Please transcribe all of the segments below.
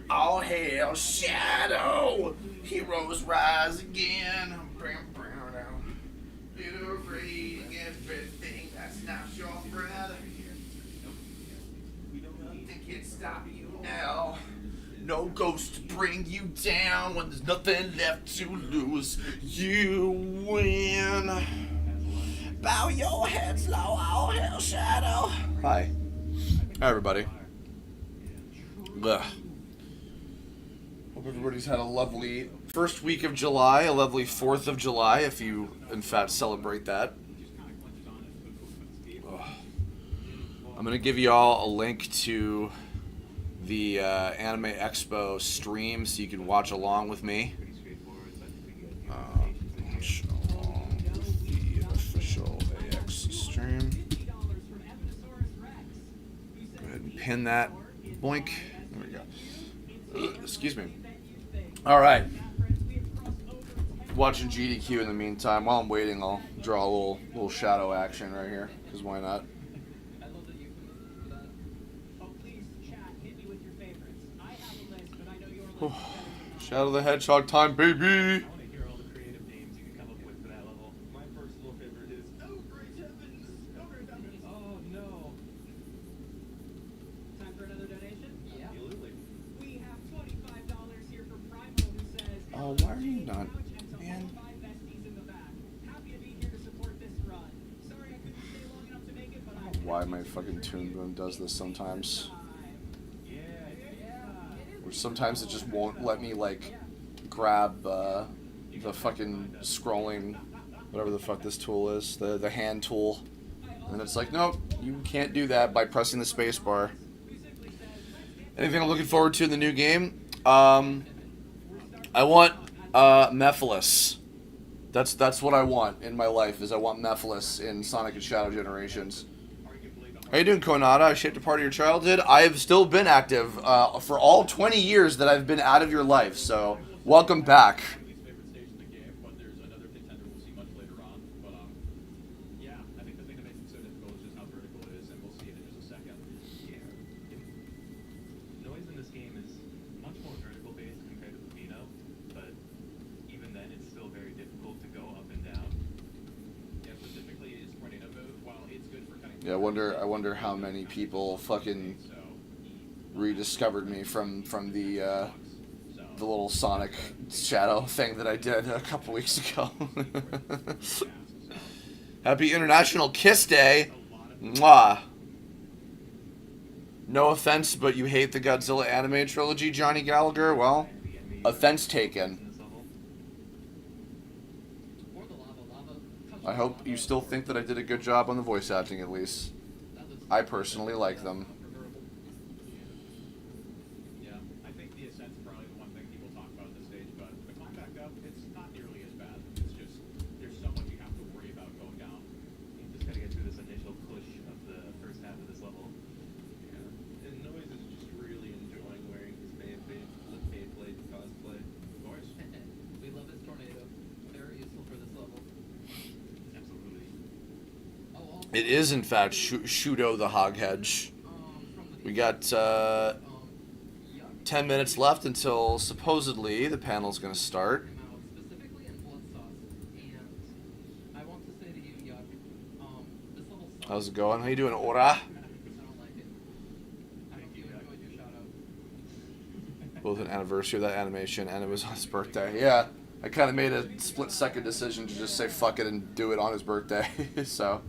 All hail Shadow! Heroes rise again. You're afraid of everything that's not your brother. Nothing can stop you now. No ghost to bring you down. When there's nothing left to lose, you win. Bow your heads low, all hail Shadow. Hi. Hi, everybody. Ugh. Hope everybody's had a lovely first week of July, a lovely 4th of July, if you, in fact, celebrate that. Ugh. I'm going to give you all a link to the Anime Expo stream so you can watch along with me. Watch along with the official AX stream. Go ahead and pin that. Boink. There we go. Excuse me. All right. Watching GDQ in the meantime. While I'm waiting, I'll draw a little shadow action right here. Because why not? Shadow the Hedgehog time, baby! Oh, why are you not, man? Why my fucking Toon Boom does this sometimes. Or sometimes it just won't let me, like, grab the fucking scrolling, whatever the fuck this tool is, the hand tool. And it's like, nope, you can't do that by pressing the space bar. Anything I'm looking forward to in the new game? I want Mephiles. That's what I want in my life, is I want Mephiles in Sonic and Shadow Generations. How you doing, Konata? I shaped a part of your childhood. I have still been active for all 20 years that I've been out of your life, so welcome back. Yeah, I wonder how many people fucking rediscovered me from the little Sonic Shadow thing that I did a couple weeks ago. Happy International Kiss Day. Mwah. No offense, but you hate the Godzilla anime trilogy, Johnny Gallagher? Well, offense taken. I hope you still think that I did a good job on the voice acting, at least. I personally like them. Yeah, I think the Ascent's probably the one thing people talk about at this stage, but the climb back up, it's not nearly as bad. It's just, there's so much you have to worry about going down. You just gotta get through this initial push of the first half of this level. Yeah, and Noise is just really enjoying wearing his Beyblade cosplay. Of course. We love his tornado. Very useful for this level. It is, in fact, Shudo the Hoghedge. We got 10 minutes left until, supposedly, the panel's going to start. How's it going? How you doing, Ora? Both an anniversary of that animation, and it was on his birthday. Yeah, I kind of made a split-second decision to just say fuck it and do it on his birthday, so...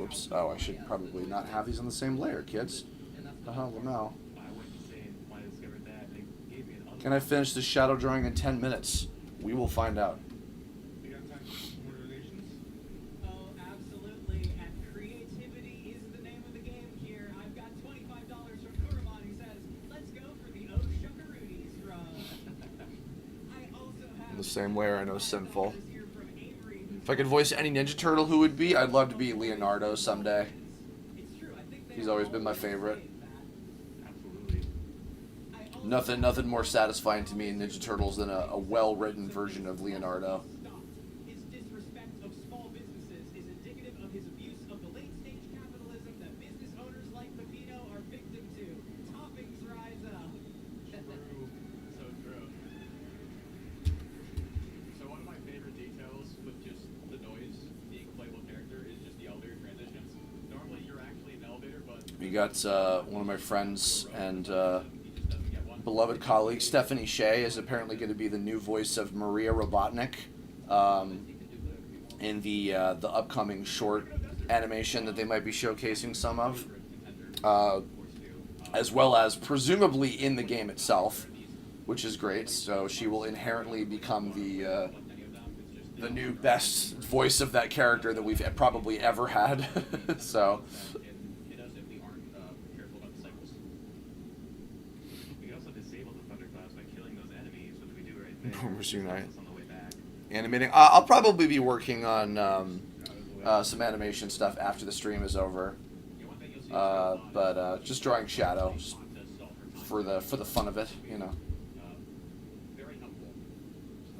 Oops. Oh, I should probably not have these on the same layer, kids. Well, no. Can I finish the shadow drawing in 10 minutes? We will find out. You got time for some more donations? Oh, absolutely. And creativity is the name of the game here. I've got $25 from Kurban who says, let's go for the Oh Shuckaroonies run. I also have In the same way I know Sinful. here from Avery who If I could voice any Ninja Turtle, who would be? I'd love to be Leonardo someday. It's true. I think they He's are always been my always favorite. saying that. Absolutely. I also Nothing more satisfying to me in Ninja Turtles than a well-written version of Leonardo. His disrespect of small businesses is indicative of his abuse of the late-stage capitalism that business owners like Pepino are victim to. Toppings rise up. True. So true. So one of my favorite details with just the noise being a playable character is just the elevator transitions. Normally you're actually in an elevator, but We got one of my friends and he just doesn't get one. beloved colleague, Stephanie Shea, is apparently going to be the new voice of Maria Robotnik in the upcoming short animation that they might be showcasing some of, as well as presumably in the game itself, which is great. So she will inherently become the new best voice of that character that we've probably ever had. So. Hit us if we aren't careful about the cycles. We can also disable the thunderclouds by killing those enemies, which we do right there. Boomers Unite. On the way back. Animating. I'll probably be working on some animation stuff after the stream is over, but just drawing shadows for the fun of it, you know. Very helpful.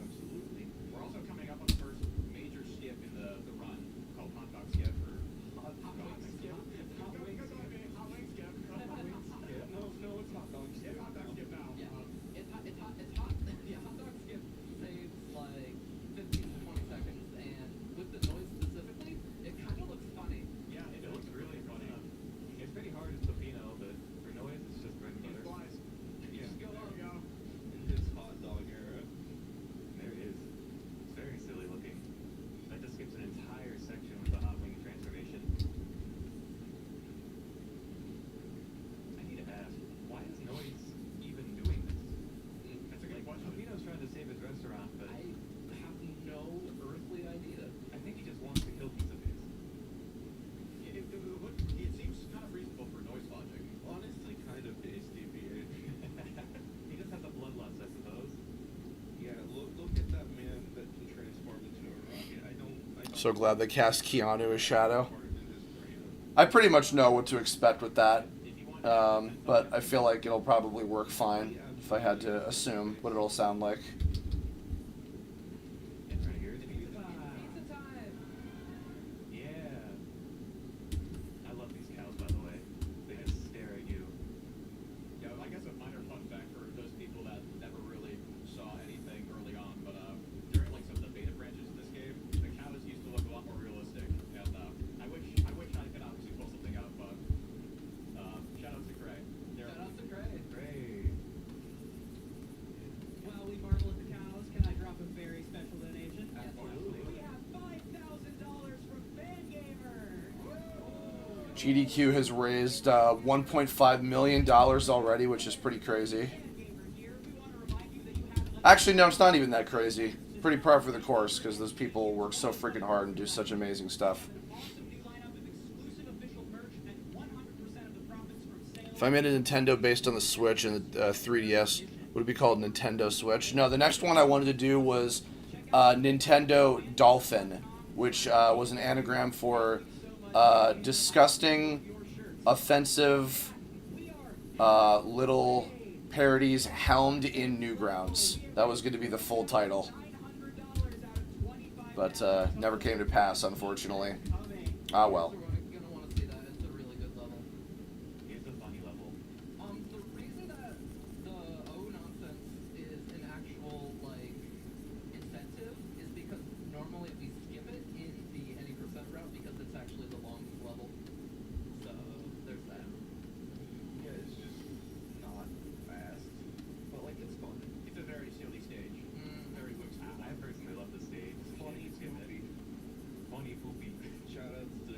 Absolutely. We're also coming up on the first major skip in the run called Hot Dog Skip or Hot Wing Skip. Hot Wing Skip. Hot Wing Skip. No, it's not dog skip. It's Hot Dog Skip now. Yeah, it's hot. Yeah, hot dog skip saves like 15 to 20 seconds, and with the noise specifically, it kind of looks funny. Yeah, it looks really funny. It's pretty hard in Filipino, but for noise, it's just bread and It butter. flies. You just go up. In his hot dog era. There it is. It's very silly looking. That just skips an entire section with the hot wing transformation. I need to ask, why is noise even doing this? That's a good Like, question. Filipino's trying to save his restaurant, but I have no earthly idea. I think he just wants to kill Pizza Face. It seems kind of reasonable for noise logic. Honestly, kind of base deviated. He just has a bloodlust, I suppose. Yeah, look at that man that can transform into a rocket. I don't So glad they cast Keanu as Shadow. part in his brain. I pretty much know what to expect with that, but I feel like it'll probably work fine if I had to assume what it'll sound like. It's right here. Pizza time! Yeah. I love these cows, by the way. They just stare at you. Yeah, I guess a minor fun fact for those people that never really saw anything early on, but during like some of the beta branches in this game, the cows used to look a lot more realistic, and I wish I could obviously pull something up, but shout out to Gray. Shout out to Gray. Great. While we marvel at the cows, can I drop a very special donation? Absolutely. We have $5,000 from Fangamer. GDQ has raised $1.5 million already, which is pretty crazy. Fangamer here. We want to remind you that you have Actually, no, it's not even that crazy. Pretty par for the course, because those people work so freaking hard and do such amazing stuff. an awesome new lineup of exclusive official merch and 100% of the profits from sales. If I made a Nintendo based on the Switch and the 3DS, would it be called Nintendo Switch? No, the next one I wanted to do was Nintendo Dolphin, which was an anagram for disgusting, offensive little parodies helmed in Newgrounds. That was going to be the full title, but never came to pass, unfortunately. Ah well. You're gonna want to see that. It's a really good level. Here's a funny level. The reason that the O nonsense is an actual like incentive is because normally we skip it in the any percent route because it's actually the longest level. So there's that. Yeah, it's just not fast. But like it's fun. It's a very silly stage. Very quick. I personally love the stage. Funny, Skip it. poopy. Funny poopy. Shout outs to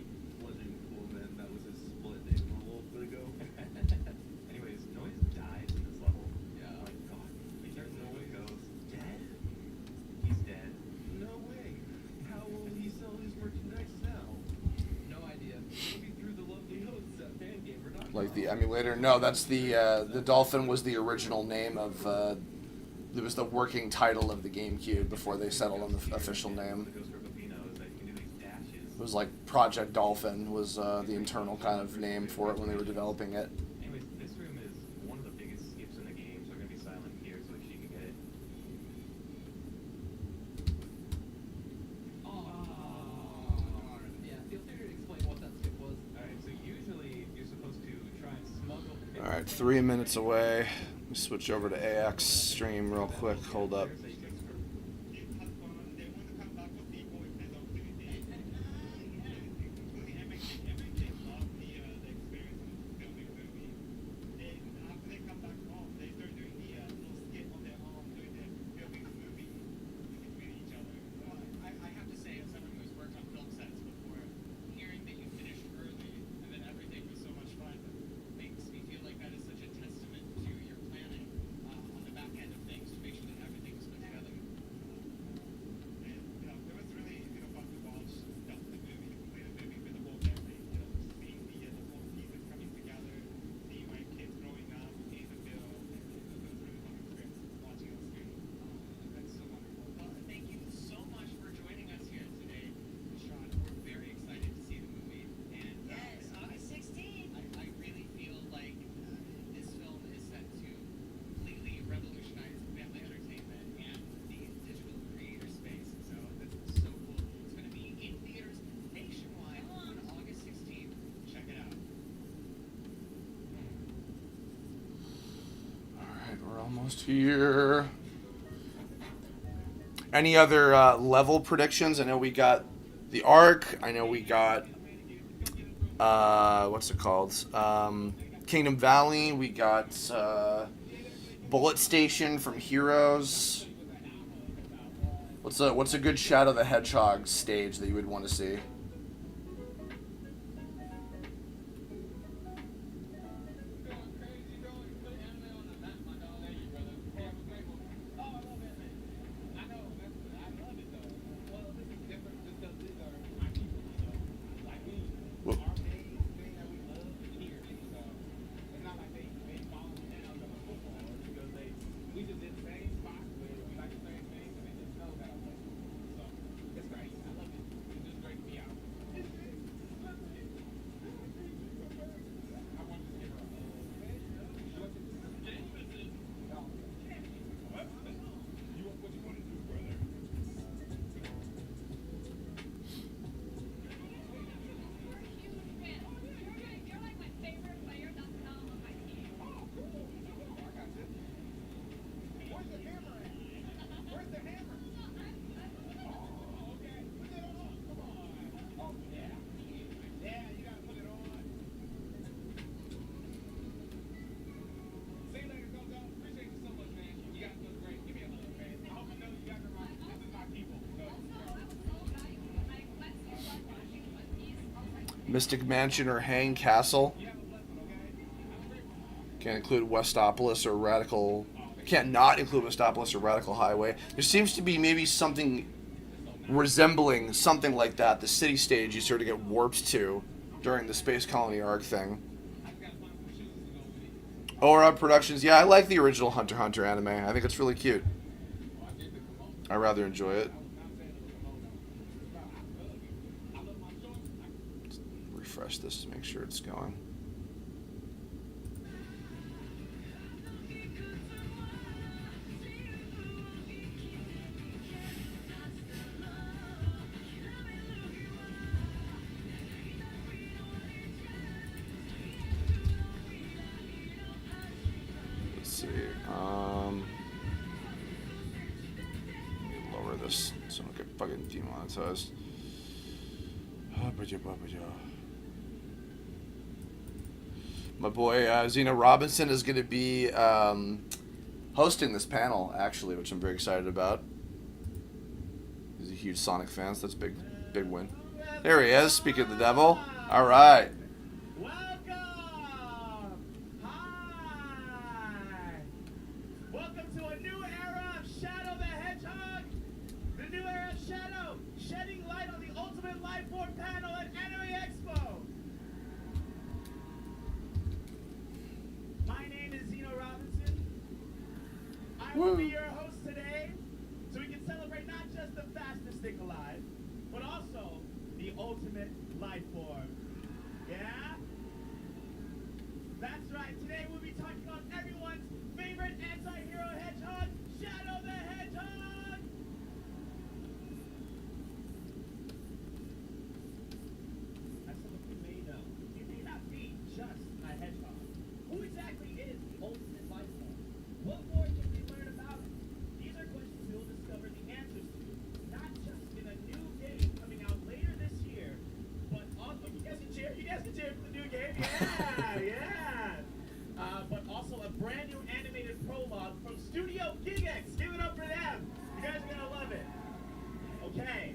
the emulator. No, that's the Dolphin was the original name of. It was the working title of the GameCube before they settled on the official name. It was like Project Dolphin was the internal kind of name for it when they were developing it. Anyways, this room is one of the biggest skips in the game, so we're gonna be silent here so she can get it. Yeah, feel free to explain what that skip was. Alright, so usually you're supposed to try and smuggle. All right, 3 minutes away. Let me switch over to AX stream real quick. Hold up. I have to say, as someone who's worked on film sets before, hearing that you finished early and that everything was so much fun makes me feel like that is such a testament to your planning on the back end of things to make sure that everything was put together. And, it was really, fun to watch the movie, complete the movie with the whole family, seeing the whole pieces coming together, seeing my kids growing up, seeing the film, and it was a really fun experience watching on screen. That's so wonderful. Well, thank you so much for joining us here today, Sean. We're very excited to see the movie. And Yes, August 16th. I really feel like this film is set to completely revolutionize family entertainment and the digital creator space. So that's so cool. It's going to be in theaters nationwide on August 16th. Check it out. All right, we're almost here. Any other level predictions? I know we got the Ark. I know we got what's it called? Kingdom Valley. We got Bullet Station from Heroes. What's a good Shadow the Hedgehog stage that you would want to see? Whoop. You're like my favorite player. That's not on my team. Where's the hammer at? Where's the hammer? Oh, okay. Put that on. Come on. Oh, yeah. Yeah, you gotta put it on. See you later, Coco. Appreciate you so much, man. You guys look great. Give me a hug, man. I hope you know you got the right. This is my people. Mystic Mansion or Hang Castle. Can't include Westopolis or Radical. Can't not include Westopolis or Radical Highway. There seems to be maybe something resembling something like that. The city stage you sort of get warped to during the Space Colony Arc thing. Ora Productions. Yeah, I like the original Hunter x Hunter anime. I think it's really cute. I rather enjoy it. Refresh this to make sure it's going. Let's see. Let me lower this so I don't get fucking demonetized. My boy Zena Robinson is going to be hosting this panel, actually, which I'm very excited about. He's a huge Sonic fan, so that's a big win. There he is, speaking of the devil. All right. Welcome! Hi! Welcome to a new era of Shadow the Hedgehog! The new era of Shadow, shedding light on the ultimate lifeform panel at Anime Expo! will be Woo. your host today, so we can celebrate not just the fastest thing alive, but also the ultimate life form. Yeah? That's right. Today we'll be talking about everyone's favorite anti-hero hedgehog, Shadow the Hedgehog! As some of you may know, he may not be just a hedgehog. Who exactly is the ultimate life form? What more can we learn about it? These are questions we'll discover the answers to, not just in a new game coming out later this year, but also, you guys can cheer for the new game, yeah! But also a brand new animated prologue from Studio Gigex. Give it up for them. You guys are gonna love it. Okay,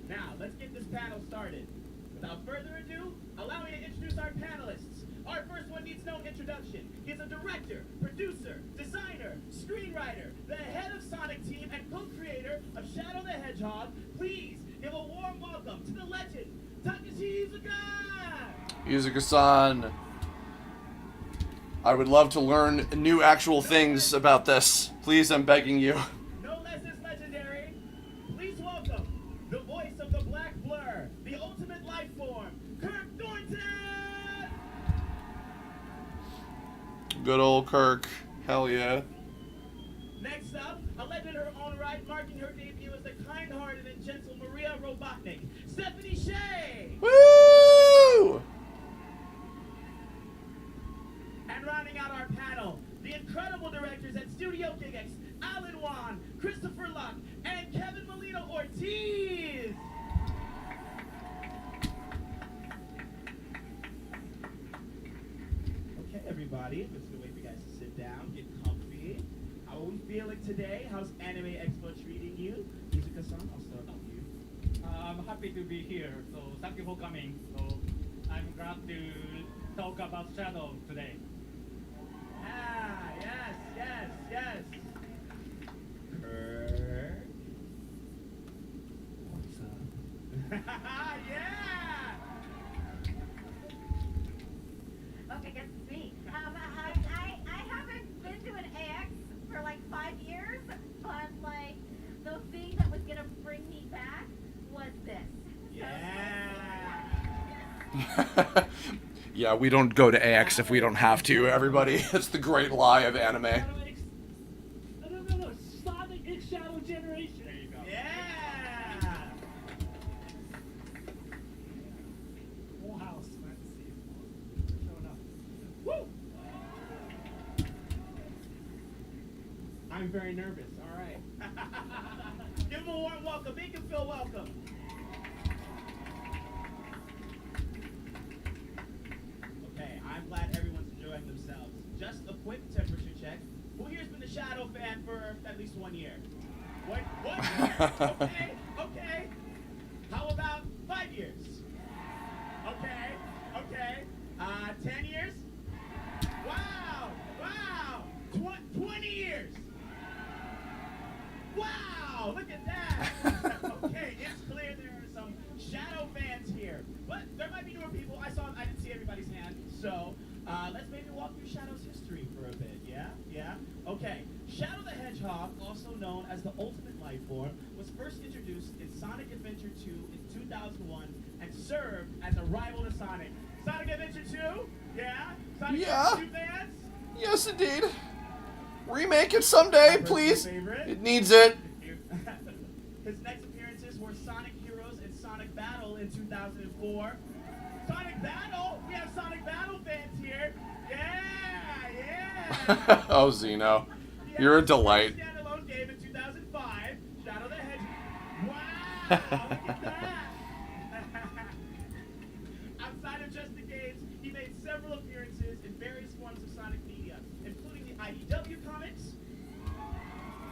now let's get this panel started. Without further ado, allow me to introduce our panelists. Our first one needs no introduction. He's a director, producer, designer, screenwriter, the head of Sonic Team, and co-creator of Shadow the Hedgehog. Please give a warm welcome to the legend, Takashi Iizuka! Iizuka-san. I would love to learn new actual things about this. Please, I'm begging you. No less is legendary. Please welcome the voice of the Black Blur, the ultimate life form, Kirk Thornton! Good old Kirk. Hell yeah. Next up, a legend in her own right, marking her debut as the kind-hearted and gentle Maria Robotnik, Stephanie Shea! Woo! And rounding out our panel, the incredible directors at Studio Gigex, Alan Wan, Christopher Luck, and Kevin Molina Ortiz! Okay, everybody, I'm just gonna wait for you guys to sit down, get comfy. How are we feeling today? How's Anime Expo treating you? Iizuka-san, I'll start with you. I'm happy to be here, so thank you for coming. So I'm glad to talk about Shadow today. Ah, yes. Kirk. What's up? Yeah! Okay, guess it's me. I haven't been to an AX for like 5 years, but like the thing that was gonna bring me back was this. Yeah! Yeah, we don't go to AX if we don't have to, everybody. It's the great lie of anime. No, Sonic X Shadow Generation. There you go. Yeah! Full house, let's see. Showing up. Woo! I'm very nervous, alright. Give him a warm welcome, make him feel welcome. Okay, I'm glad everyone's enjoying themselves. Just a quick temperature check. Who here's been a Shadow fan for at least 1 year? What? 1 year? Okay. How about 5 years? Okay. 10 years? Wow! 20 years! Wow! Look at that! Okay, it's clear there are some Shadow fans here. But there might be newer people. I didn't see everybody's hand. So, let's maybe walk through Shadow's history for a bit, yeah? Okay, Shadow the Hedgehog, also known as the Ultimate Life Form, was first introduced in Sonic Adventure 2 in 2001 and served as a rival to Sonic. Sonic Adventure 2? Yeah? Sonic Yeah. Adventure 2 fans? Yes, indeed. Remake it someday, Personal please. favorite? It needs it. His next appearances were Sonic Heroes and Sonic Battle in 2004. Sonic Battle? We have Sonic Battle fans here. Yeah! Oh, Zeno. You're a delight. Standalone game in 2005. Shadow the Hedgehog. Wow! Look at that! Outside of just the games, he made several appearances in various forms of Sonic media, including the IDW comics.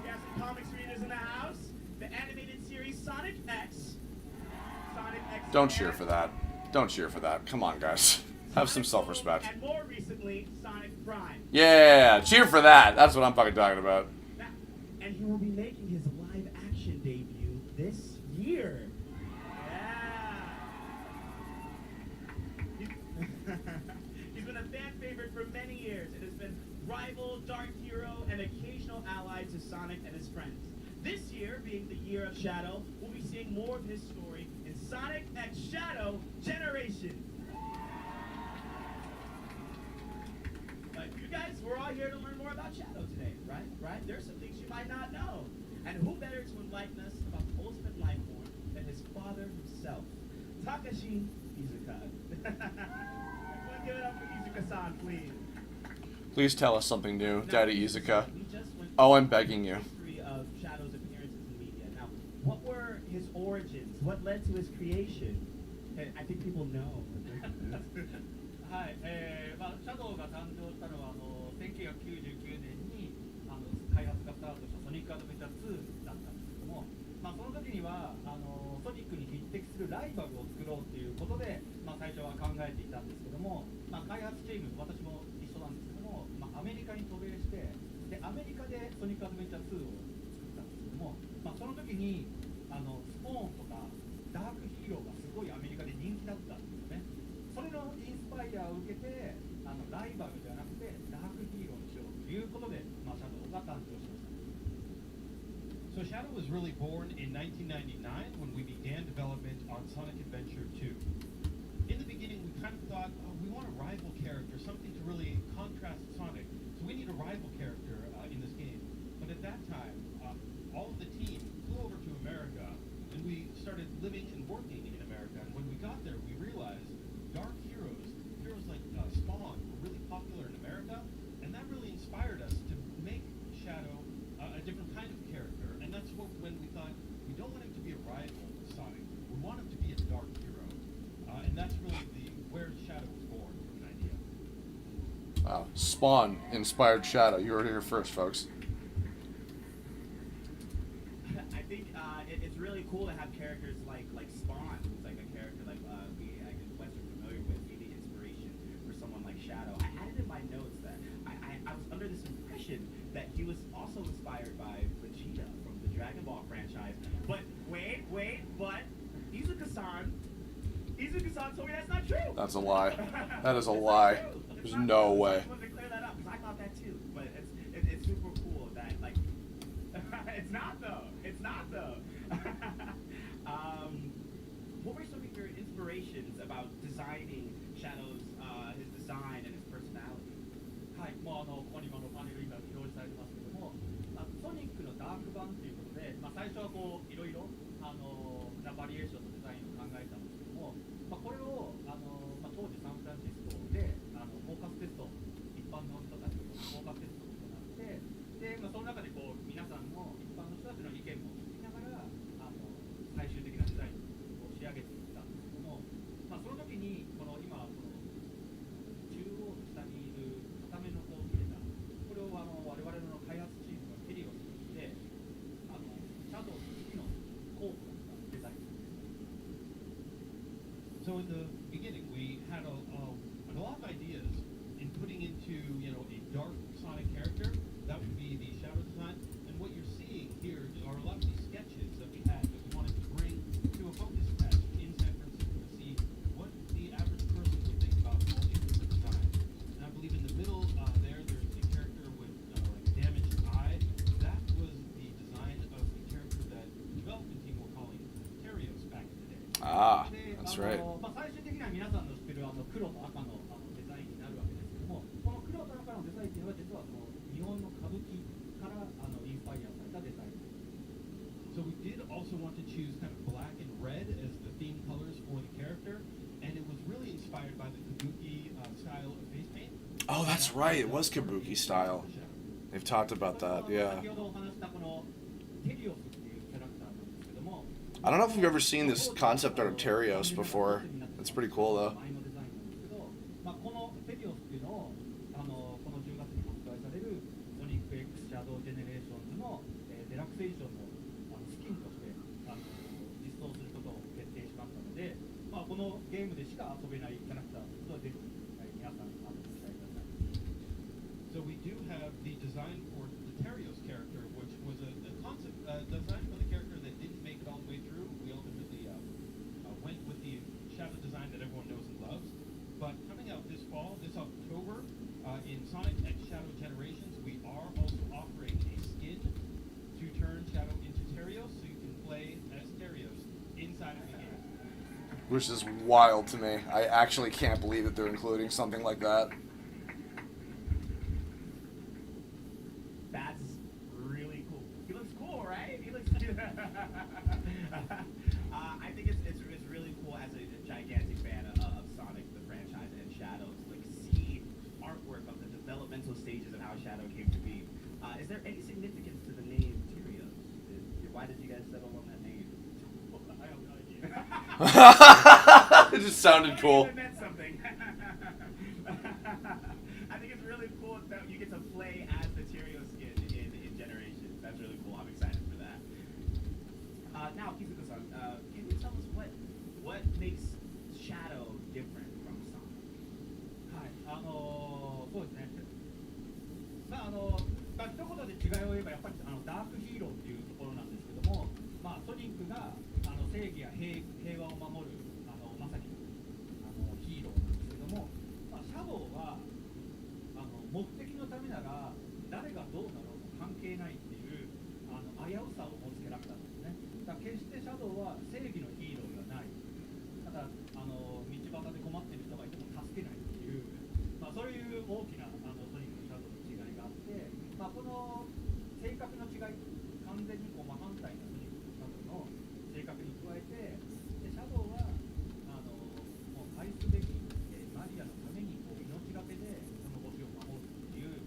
We have some comics readers in the house. The animated series Sonic X. Sonic X. Don't cheer for that. Don't cheer for that. Come on, guys. Have some Sonic self-respect. Boom, and more recently, Sonic Prime. Yeah, cheer for that. That's what I'm fucking talking about. And he will be making his live-action debut this year. Yeah. He's been a fan favorite for many years and has been rival, dark hero, and occasional Shadow allied to Sonic and his friends. This year, being the year of Shadow, we'll be seeing more of his story in Sonic X Shadow Generations. You guys, we're all here to learn more about Shadow today, right? Right? There's some things you might not know. And who better to enlighten us about the ultimate life form than his father himself, Takashi Izuka. Everyone give it up for Izuka-san, please. Please tell us something new, Daddy Izuka. We just went Oh, through I'm begging you. the history of Shadow's appearances in media. Now, what were his origins? What led to his creation? I think people know. はい、シャドウが誕生したのは1999年に開発がスタートしたソニックアドベンチャー2だったんですけども、その時にはソニックに匹敵するライバルを作ろうということで、最初は考えていたんですけども、開発チーム、私も一緒なんですけども、アメリカに渡米して、でアメリカでソニックアドベンチャー2を作ったんですけども、その時にスポーンとかダークヒーローがすごいアメリカで人気だったんですよね。それのインスパイアを受けてライバルではなくてダークヒーローにしようということで、シャドウが誕生しました。 So Shadow was really born in 1999 when we began development on Sonic Adventure 2. In the beginning, we kind of thought, oh, we want a rival character, something to really contrast Sonic. So we need a rival character in this game. But at that time, all of the team flew over to America, and we started living and working in America. And when we got there, we realized dark heroes like Spawn, were really popular in America, and that really inspired us to make Shadow a different kind of character. And that's when we thought, we don't want him to be a rival of Sonic, we want him to be a dark hero. And that's really where Shadow was born from an idea. Wow. Spawn inspired Shadow. You heard it here first, folks. I think it's really cool to have characters like Spawn, who's like a character like we I guess Wes are familiar with, be the inspiration for someone like Shadow. I added in my notes that I was under this impression that he was also inspired by Vegeta from the Dragon Ball franchise. But wait, but Izuka-san told me that's not true. That's a lie. That is a lie. There's no way. I just wanted to clear that up because I thought that too. But it's super cool that like it's not though. What were some of your inspirations about designing Shadow's his design and his personality? はい、ここにパネル今表示されてますけども、ソニックのダーク版ということで、最初はいろいろなバリエーションのデザインを考えたんですけども、これを当時サンフランシスコでフォーカステスト、一般の人たちのフォーカステストを行って、でその中で皆さんの一般の人たちの意見も聞きながら最終的なデザインを仕上げていったんですけども、その時に今中央の下にいる片目の切れたこれを我々の開発チームがヘリオスとしてシャドウの次の候補だったデザインです。So in the beginning, we had a lot of ideas in putting into, a dark Sonic character. That would be the Shadow design. And what you're seeing here are a lot of these sketches that we had that we wanted to bring to a focus test in San Francisco to see what the average person would think about all these different designs. And I believe in the middle there's a character with like a damaged eye. That was the design of the character that the development team were calling Terios back in the day. Ah, that's right. 最終的には皆さんの知ってる黒と赤のデザインになるわけですけども、この黒と赤のデザインっていうのは実は日本の歌舞伎からインスパイアされたデザインです。 So we did also want to choose kind of black and red as the theme colors for the character, and it was really inspired by the kabuki style of face paint. Oh, that's right. It was Kabuki style. They've talked about that, yeah. 先ほどお話したこのテリオスっていうキャラクターなんですけども、 I don't know if you've ever seen this concept art of Terios before. It's pretty cool, though. このテリオスっていうのをこの10月に発売されるソニック X シャドウジェネレーションズのデラクセーションのスキンとして実装することを決定しましたので、このゲームでしか遊べないキャラクターということはぜひ皆さんご期待ください。 So we do have the design for the Terios character, which was a concept design for the character that didn't make it all the way through. We ultimately went with the shadow design that everyone knows and loves. But coming out this fall, this October, in Sonic X Shadow Generations, we are also offering a Which is wild to me. I actually can't believe that they're including something like that. That's really cool. He looks cool, right? He looks. I think it's really cool as a gigantic fan of Sonic the franchise and Shadows. Like see artwork of the developmental stages of how Shadow came to be. Is there any significance to the name Tyrios? Why did you guys settle on that name? I have no idea. It just sounded cool. It meant something. I think it's really cool that you get to play as the Tyrio skin in Generations. That's really cool. I'm excited for that. Now, Kizuka-san, can you tell us what makes Shadow different from Sonic? はい、そうですね。まあ一言で違いを言えばやっぱりダークヒーローっていうところなんですけども、まあソニックが正義や平和を守るまさにヒーローなんですけども、まあシャドウは目的のためなら誰がどうなろうと関係ないっていう危うさを持つキャラクターなんですね。だから決してシャドウは正義のヒーローではない。ただ道端で困っている人がいても助けないっていう、まあそういう大きなソニックとシャドウの違いがあって、まあこの性格の違い、完全にこう真反対なソニックとシャドウの性格に加えて、でシャドウはもう愛すべきマリアのためにこう命がけでその星を守るっていう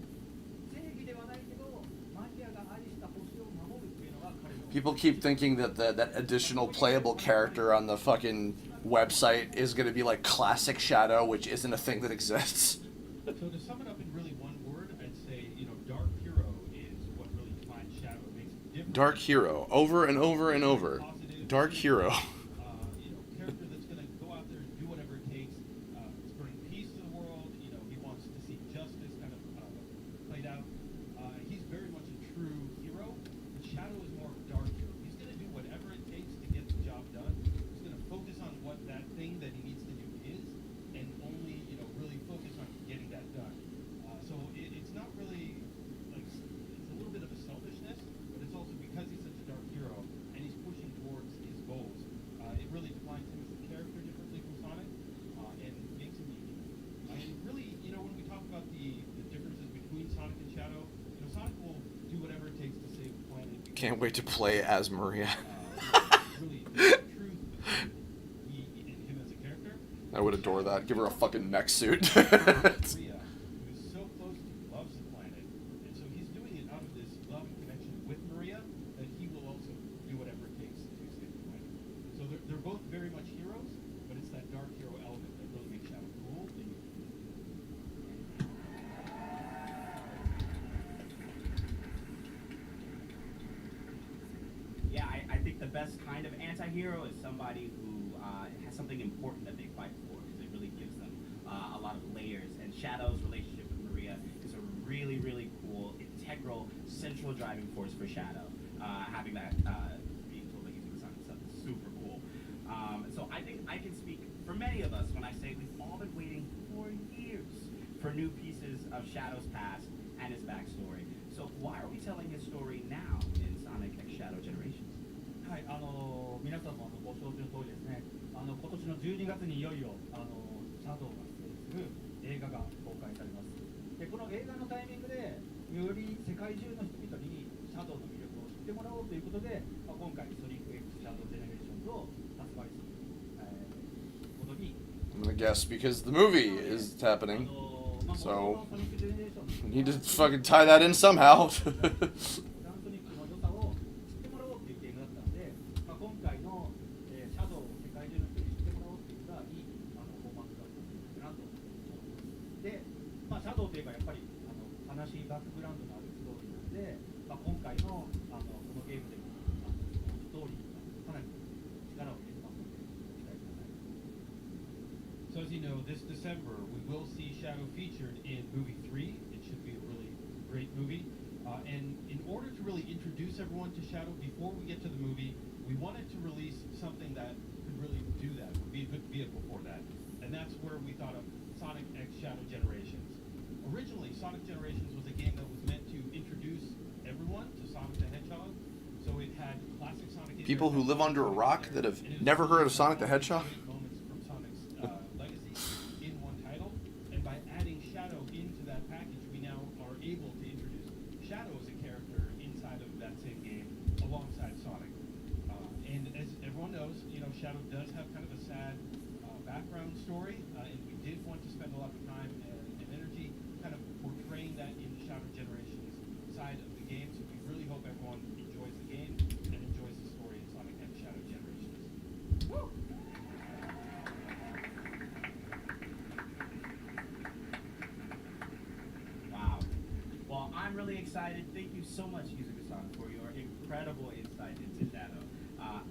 正義ではないけどマリアが愛した星を守るっていうのが彼の People keep thinking that that additional playable character on the fucking website is going to be like classic Shadow, which isn't a thing that exists. So to sum it up in really one word, I'd say, Dark Hero is what really defines Shadow. It makes it different. Dark Hero, over and over and over. Positive, Dark Hero. Character that's going to go out there and do whatever it takes. To bring peace to the world. He wants to see justice kind of played out. He's very much a true hero. But Shadow is more of a dark hero. He's going to do whatever it takes to get the job done. He's going to focus on what that thing that he needs to do is, and only really focus on getting that done. So it's not really like it's a little bit of a selfishness, but it's also because he's such a dark hero and he's pushing towards his goals. It really defines him as a character differently from Sonic, and makes him unique. And really, when we talk about the differences between Sonic and Shadow, Sonic will do whatever it takes to save the planet. Can't wait to play as Maria. Really, the truth between him as a character. I would adore that. Give her a fucking mech suit. Maria, who is so close to, loves the planet, and so he's doing it out of this love and connection with Maria that he will also do whatever it takes to save the planet. So they're both very much heroes, but it's that dark hero element that really makes Shadow cool. Yeah, I think the best kind of anti-hero is somebody who has something important that they fight for, because it really gives them a lot of layers. And Shadow's relationship with Maria is a really, really cool, integral, central driving force for Shadow. Having that being told that he's the son himself is super cool. So I think I can speak for many of us when I say we've all been waiting for years for new pieces of Shadow's past and his backstory. So why are we telling his story now in Sonic X Shadow Generations? はい、皆さんもご承知の通りですね、今年の12月にいよいよシャドウが出演する映画が公開されます。で、この映画のタイミングでより世界中の人々にシャドウの魅力を知ってもらおうということで、今回ソニック X シャドウジェネレーションズを発売することに。I'm gonna guess because the movie is happening. So we need to fucking tie that in somehow. シャドウといえばやっぱり悲しいバックグラウンドのあるストーリーなので、今回のこのゲームでもストーリーがかなり力を入れてますので期待ください。So as you know, this December we will see Shadow featured in movie 3. It should be a really great movie. And in order to really introduce everyone to Shadow before we get to the movie, we wanted to release something that could really do that, would be a good vehicle for that. And that's where we thought of Sonic X Shadow Generations. Originally, Sonic Generations was a game that was meant to introduce everyone to Sonic the Hedgehog. So it had classic Sonic. People who live under a rock that have never heard of Sonic the Hedgehog? Moments have kind of a sad background story, and we did want to spend a lot of time and energy kind of portraying that in the Shadow Generations side of the game. So we really hope everyone enjoys the game and enjoys the story in Sonic and Shadow Generations. Woo! Wow. Well, I'm really excited. Thank you so much, Yuzuka-san, for your incredible insight into Shadow.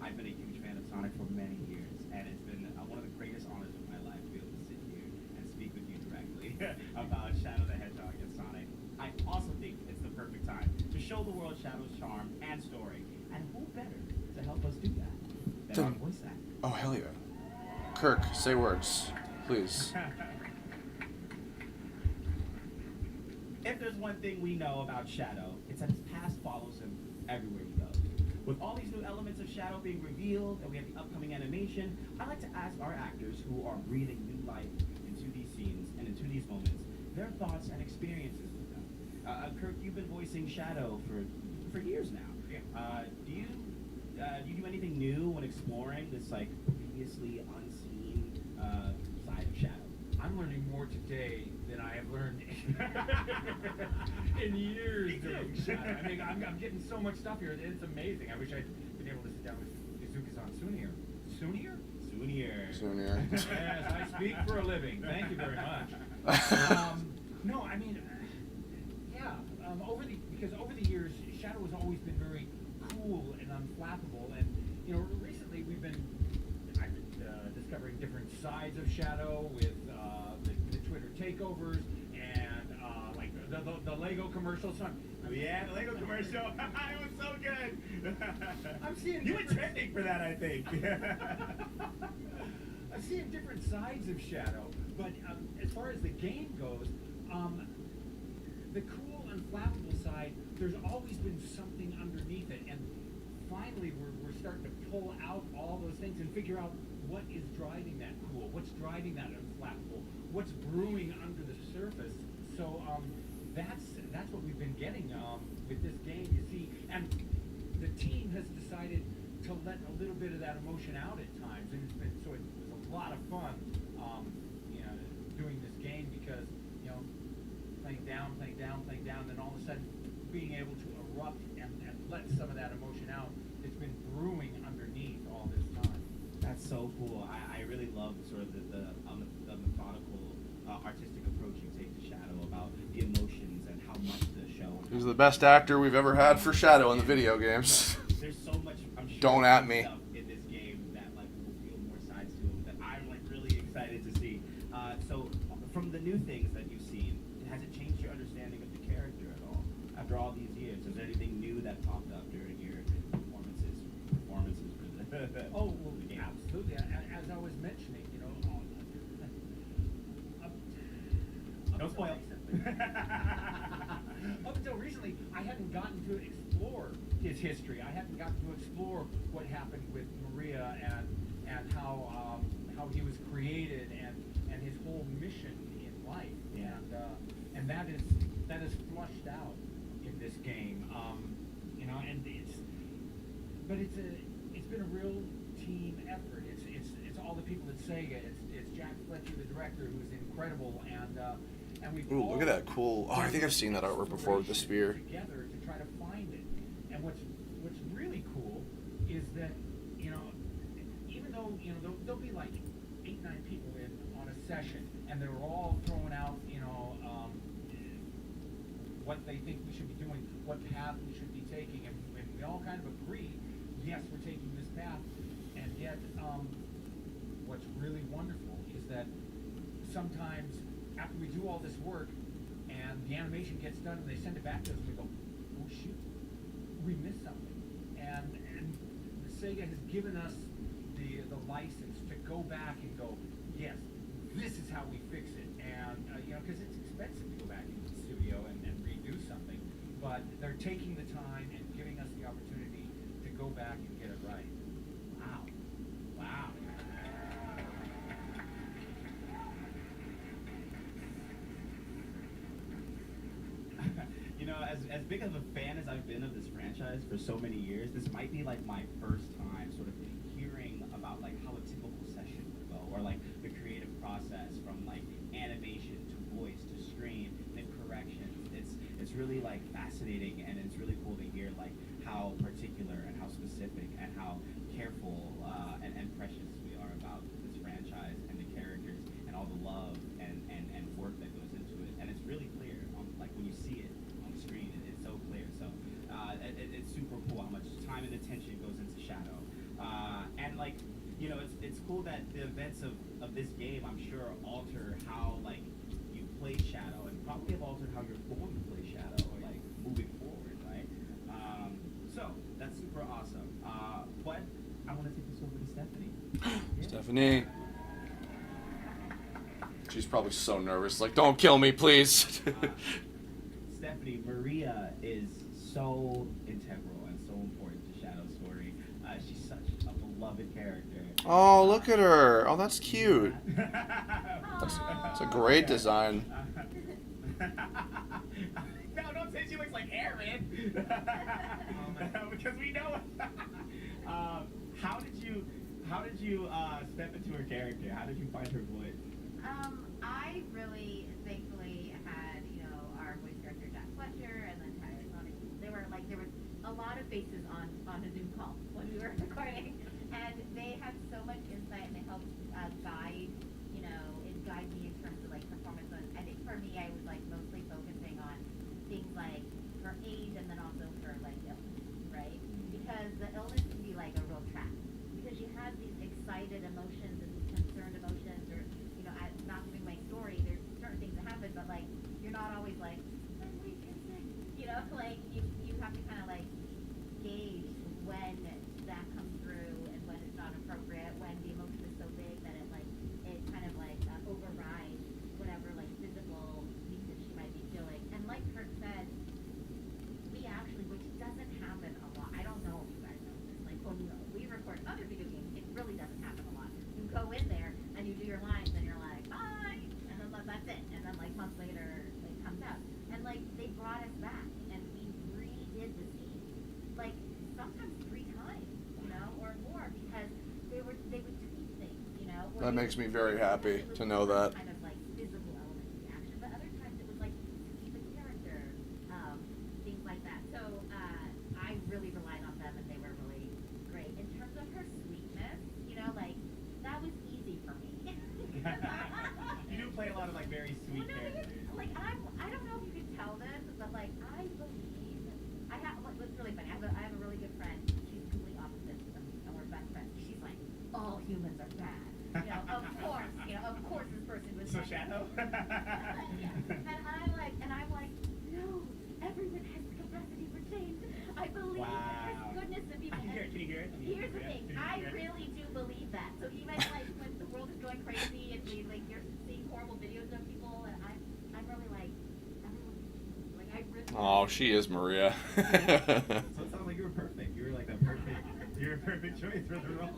I've been a huge fan of Sonic for many years, and it's been one of the greatest honors of my life to be able to sit here and speak with you directly about Shadow the Hedgehog and Sonic. I also think it's the perfect time to show the world Shadow's charm and story, and who better to help us do that than our voice actor? Oh, hell yeah. Kirk, say words, please. If there's one thing we know about Shadow, it's that his past follows him everywhere he goes. With all these new elements of Shadow being revealed, and we have the upcoming animation, I'd like to ask our actors who are breathing new life into these scenes and into these moments, their thoughts and experiences with them. Kirk, you've been voicing Shadow for years now. Yeah. Do you do anything new when exploring this like previously unseen side of Shadow? I'm learning more today than I have learned in years doing Shadow. I mean, I'm getting so much stuff here. It's amazing. I wish I'd been able to sit down with Izuka-san sooner. Sooner? Junior. Yes, I speak for a living. Thank you very much. No, I mean, yeah. Because over the years, Shadow has always been very cool and unflappable, and you know, recently I've been discovering different sides of Shadow with the Twitter takeovers and like the Lego commercials. So Yeah, the Lego commercial. It was so good. I'm seeing You were different- trending for that, I think. I'm seeing different sides of Shadow, but as far as the game goes, the cool, unflappable side, there's always been something underneath it, and finally we're starting to pull out all those things and figure out what is driving that cool, what's driving that unflappable, what's brewing under the surface. So that's what we've been getting with this game, you see, and the team has decided to let a little bit of that emotion out at times, and it was a lot of fun, you know, doing this game because, you know, playing down, then all of a sudden being able to erupt and let some of that emotion out. It's been brewing underneath all this time. That's so cool. I really love sort of the methodical, artistic approach you take to Shadow about the emotions and how much the show. He's the best actor we've ever had for Shadow in the video games. There's so much. I'm sure Don't at me. stuff in this game that like will feel more sides to him that I'm like really excited to see. So from the new things that you've seen, has it changed your understanding of the character at all? After all these years, is there anything new that popped up during your performances for the? Oh, well, absolutely. As I was mentioning, you know, No spoil. Up until recently, I hadn't gotten to explore his history. I hadn't gotten to explore what happened with Maria and how he was created and his whole mission in life. Yeah. And that is flushed out in this game. You know, and it's been a real team effort. It's all the people at Sega. It's Jack Fletcher, the director, who's incredible, and we've Ooh, all look at that cool. Oh, I think I've seen that artwork before with the spear. together to try to find it. And what's really cool is that, you know, even though, you know, there'll be like 8, 9 people on a session, and they're all throwing out, you know, what they think we should be doing, what path we should be taking, and we all kind of agree, yes, we're taking this path, and yet, what's really wonderful is that sometimes after we do all this work and the animation gets done and they send it back to us, we go, oh shoot, we missed something. And Sega has given us the license to go back and go, yes, this is how we fix it. And, you know, because it's expensive to go back into the studio and redo something, but they're taking the time and giving us the opportunity to go back and get it right. Wow. Wow. You know, as big of a fan as I've been of this franchise for so many years, this might be like my first time sort of hearing a about like how a typical session would go, or like the creative process from like animation to voice to screen and corrections. It's really like fascinating, and it's really cool to hear like how particular and how specific and how careful and precious we are about this franchise and the characters and all the love and work that goes into it. And it's really clear, like when you see it on the screen, it's so clear. So it's super cool how much time and attention goes into Shadow. And like, you know, it's cool that the events of this game, I'm sure, alter how like you play Shadow, and probably have altered how you're going to play Shadow, like moving forward, right? So that's super awesome. But I want to take this over to Stephanie. Stephanie. She's probably so nervous. Like, don't kill me, please. Stephanie, Maria is so integral and so important to Shadow's story. She's such a beloved character. Oh, look at her. Oh, that's cute. That's a great design. No, don't say she looks like Aaron. Because we know it. How did you step into her character? How did you find her voice? I really thankfully had, you know, our voice director Jack Fletcher and then Tyler Sonic. There was a lot of faces on a Zoom call when we were recording, and they had so much insight, and they helped guide me in terms of like performance. And I think for me, I was like mostly focusing on things like her age and then also her like illness, right? Because the illness can be like a real trap, because she has these excited emotions and these concerned emotions, or you know, not giving my story, there's certain things that happen, but like you're not always like, I'm weak and sick, you know, like you have to kind of like gauge when that comes through and when it's not appropriate, when the emotion is so big that it kind of like overrides whatever like physical weakness she might be feeling. And like Kurt said, we actually, which doesn't happen a lot, I don't know if you guys know this, like when we record other video games, it really doesn't happen a lot. You go in there and you do your lines and you're like, bye, and then that's it, and then like months later it comes out. And like they brought us back and we redid the scene like sometimes 3 times, you know, or more, because they would tweak things, you know. That makes me very happy to know that. Kind of like physical element to the action, but other times it was like to keep the character, things like that. So I really relied on them, and they were really great. In terms of her sweetness, you know, like that was easy for me. You do play a lot of like very sweet characters. Like I don't know if you could tell this, but like I believe what's really funny. I have a really good friend. She's complete opposite of me, and we're best friends. She's like, all humans are bad. You know, of course this person was So bad. Shadow? Yeah. And I'm like, no, everyone has the capacity for change. I believe there's goodness in people. Can you hear it? Here's the thing, I really do believe that. So even like when the world is going crazy and you're seeing horrible videos of people, and I'm really like, everyone, like I really. Oh, she is Maria. So it sounds like you were perfect. You were like you're a perfect choice for the role.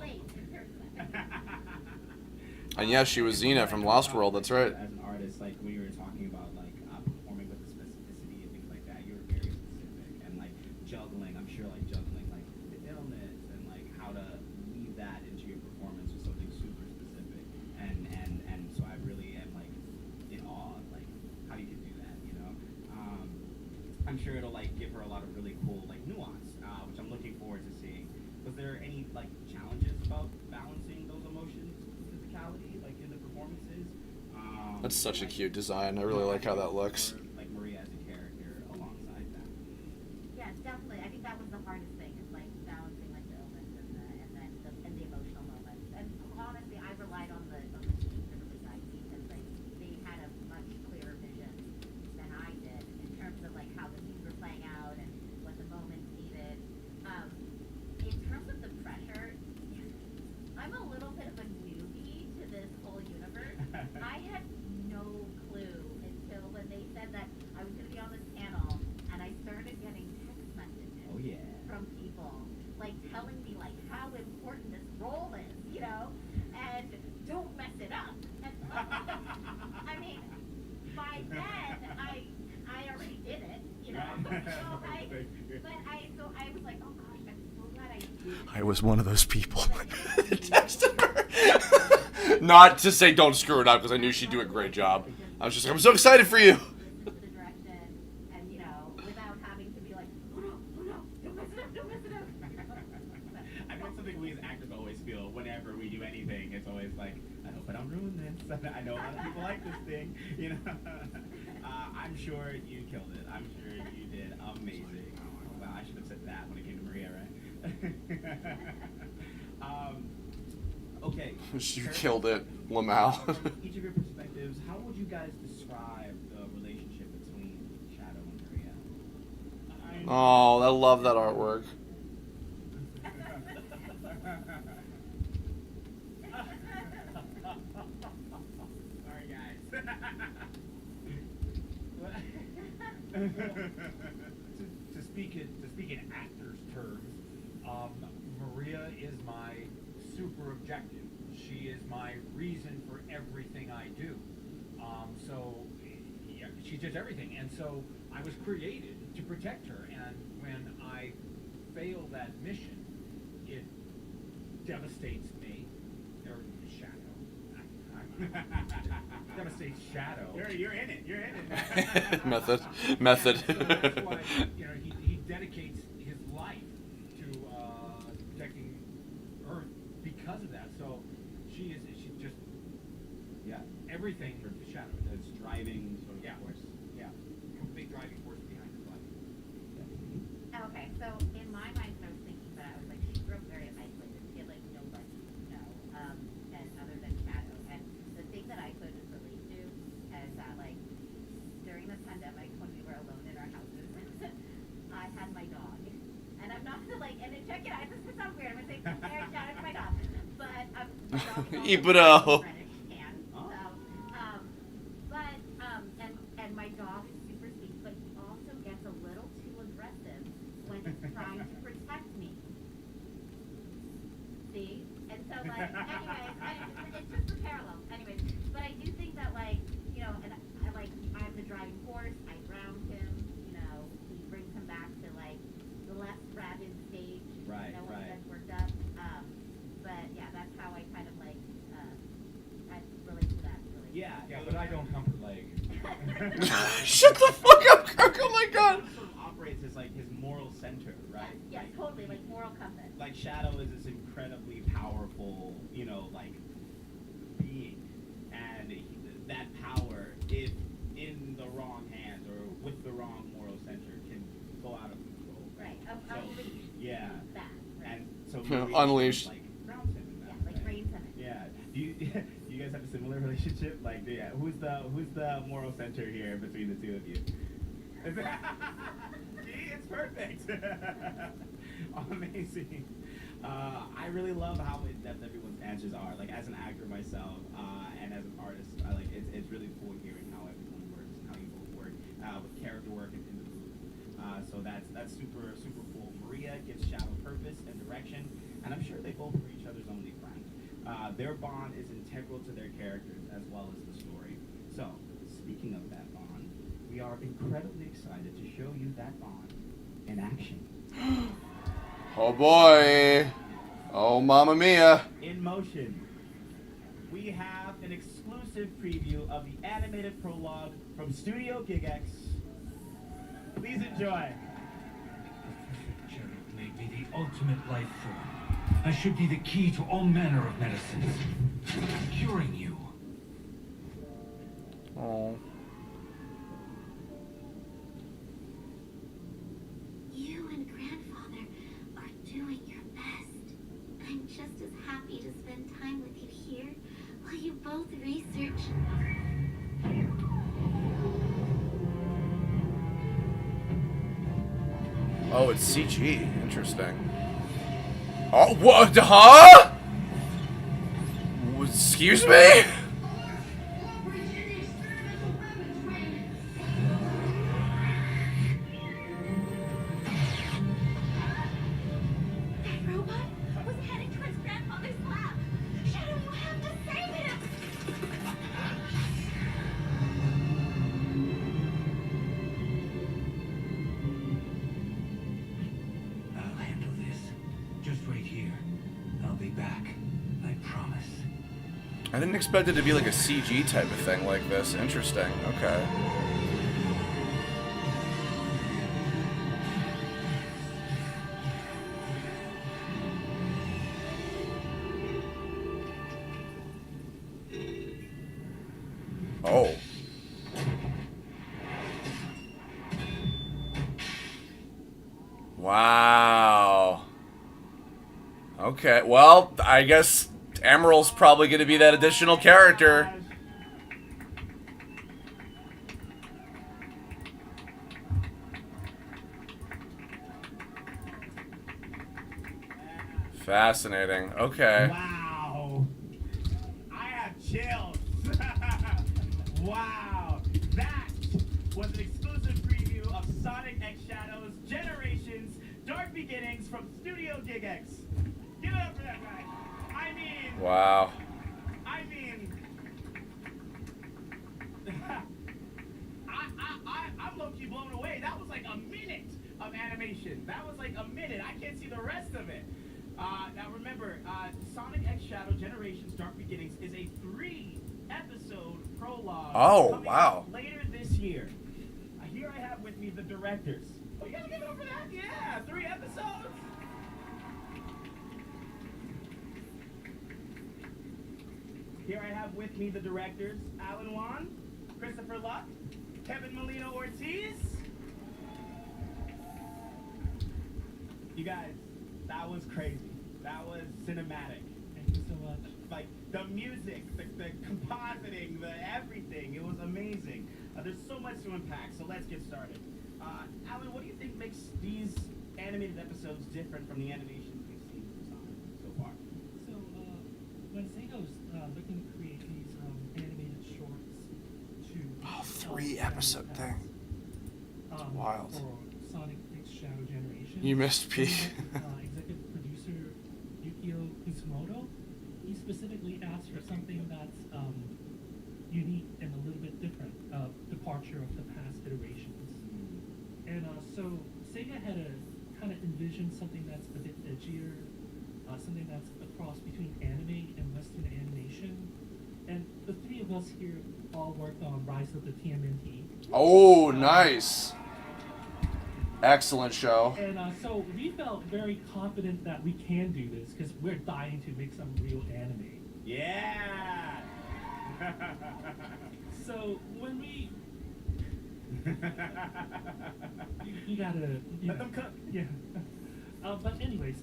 And yes, she was Xena from Lost World, that's right. As an artist, like when you were talking about like performing with the specificity and things like that, you were very specific, and like juggling. I'm sure like juggling like the illness and like how to weave that into your performance was something super specific. And so I really am like in awe of like how you can do that. You know, I'm sure it'll like give her a lot of really cool like nuance, which I'm looking forward to seeing. Was there any like challenges about balancing those emotions, physicality, like in the performances? That's such a cute design. I really like how that looks. Like Maria as a character alongside that. Yeah, definitely. I think that was the hardest thing, is like balancing like the illness and the emotional moments. And honestly, I relied on the team to really guide me, because like they had a much clearer vision than I did in terms of like how the scenes were playing out and what the moments needed. In terms of the pressure, I'm a little bit of a newbie to this whole universe. I had no clue until when they said that I was one of those people. Texted her. Not to say don't screw it up, because I knew she'd do a great job. I was just like, I'm so excited for you. Listen to the direction, and you know, without having to be like, oh no, don't mess it up, don't mess it up. I mean, it's something we as actors always feel whenever we do anything. It's always like, I hope I don't ruin this. I know a lot of people like this thing, you know. I'm sure you killed it. I'm sure you did amazing. Wow, I should have said that when it came to Maria, right? Okay. You killed it, Lamau. Each of your perspectives, how would you guys describe the relationship between Shadow and Maria? Oh, I love that artwork. Sorry, guys. to speak in actors' terms, Maria is my super objective. She is my reason for everything I do. So yeah, she does everything, and so I was created to protect her. And when I fail that mission, it devastates me. Or Shadow. Devastates Shadow. You're in it. You're in it. Method. So that's why, you know, he dedicates his life to protecting Earth because of that. So she just everything for the Shadow. It's driving sort of force. Yeah, big driving force behind his life. Okay, so in my mind, when I was thinking that, I was like, she grew up very isolated. She had like nobody, you know, and other than Shadow. And the thing that I could relate to is that, like, during the pandemic, when we were alone in our houses, I had my dog, and I'm not like, and then check it out. This is sound weird. I'm gonna say, Eric, Shadow, my dog, but my dog is Ibro. British can. And my dog is super sweet, but he also gets a little too aggressive when he's trying to protect me. See? And so, like, anyways, it's just the parallel. Anyways, but I do think that, like, you know, and I'm the driving force. I ground him. You know, he brings him back to like the less rabid stage. Right, You know, when right. he gets worked up. But yeah, that's how I kind of like I relate to that. Really. Yeah, but I don't comfort leg. Shut the fuck up, Kirk. Oh my god. Sort of operates as like his moral center, right? Yes, totally. Like moral compass. Like Shadow is this incredibly powerful, you know, like being, and that power, if in the wrong hands or with the wrong moral center, can go out of control. Right. So, Unleash. yeah. That. Right. And so Yeah, Maria unleashed. Like grounds him in that. Yeah, like right? reins him in. Yeah. Do you guys have a similar relationship? Like, yeah, who's the moral center here between the two of you? See, it's perfect. Amazing. I really love how in depth everyone's answers are. Like, as an actor myself, and as an artist, I like it's really cool hearing how everyone works and how you both work with character work and in the booth. So that's super cool. Maria gives Shadow purpose and direction, and I'm sure they both are each other's only friend. Their bond is integral to their characters as well as the story. So, speaking of that bond, we are incredibly excited to show you that bond in action. Oh boy. Oh, Mamma Mia. In motion, we have an exclusive preview of the animated prologue from Studio GigX. Please enjoy. Gerald made me the ultimate life form. I should be the key to all manner of medicines, curing you. Oh. You and Grandfather are doing your best. I'm just as happy to spend time with you here while you both research. Oh, it's CG. Interesting. Oh, what? Huh? Excuse me? That robot was headed towards Grandfather's lab. Shadow, you have to save him! I'll handle this. Just wait here. I didn't expect it to be like a CG type of thing like this. Interesting. Okay. Oh. Wow. Okay, well, I guess Emerald's probably going to be that additional character. Fascinating. Okay. Wow. I have chills. Wow. That was an exclusive preview of Sonic X Shadows Generations Dark Beginnings from Studio Gig X. Give it up for that guy. I mean... Wow. I mean... I'm low-key blown away. That was like a minute of animation. That was like a minute. I can't see the rest of it. Now remember, Sonic X Shadow Generations Dark Beginnings is a 3-episode prologue. Oh, wow. Later this year. Here I have with me the directors. Oh, you guys give it up for that? Yeah, 3 episodes. Here I have with me the directors, Alan Wan, Christopher Luck, Kevin Molino Ortiz. You guys, that was crazy. That was cinematic. Thank you so much. Like, the music, the compositing, the everything. It was amazing. There's so much to unpack, so let's get started. Alan, what do you think makes these animated episodes different from the animations we've seen from Sonic so far? So, when Sega's looking to create these animated shorts to 3-episode thing. Wild. For Sonic X Shadow Generation. You missed P. Executive producer Yukio Kusumoto, he specifically asked for something that's unique and a little bit different, departure of the past iterations. And so Sega had a kind of envisioned something that's a bit edgier, something that's a cross between anime and Western animation. And the 3 of us here all worked on Rise of the TMNT. Oh, nice. Excellent show. And so we felt very confident that we can do this because we're dying to make some real anime. Yeah! So when we... you gotta... Let them cook. Yeah. But anyways,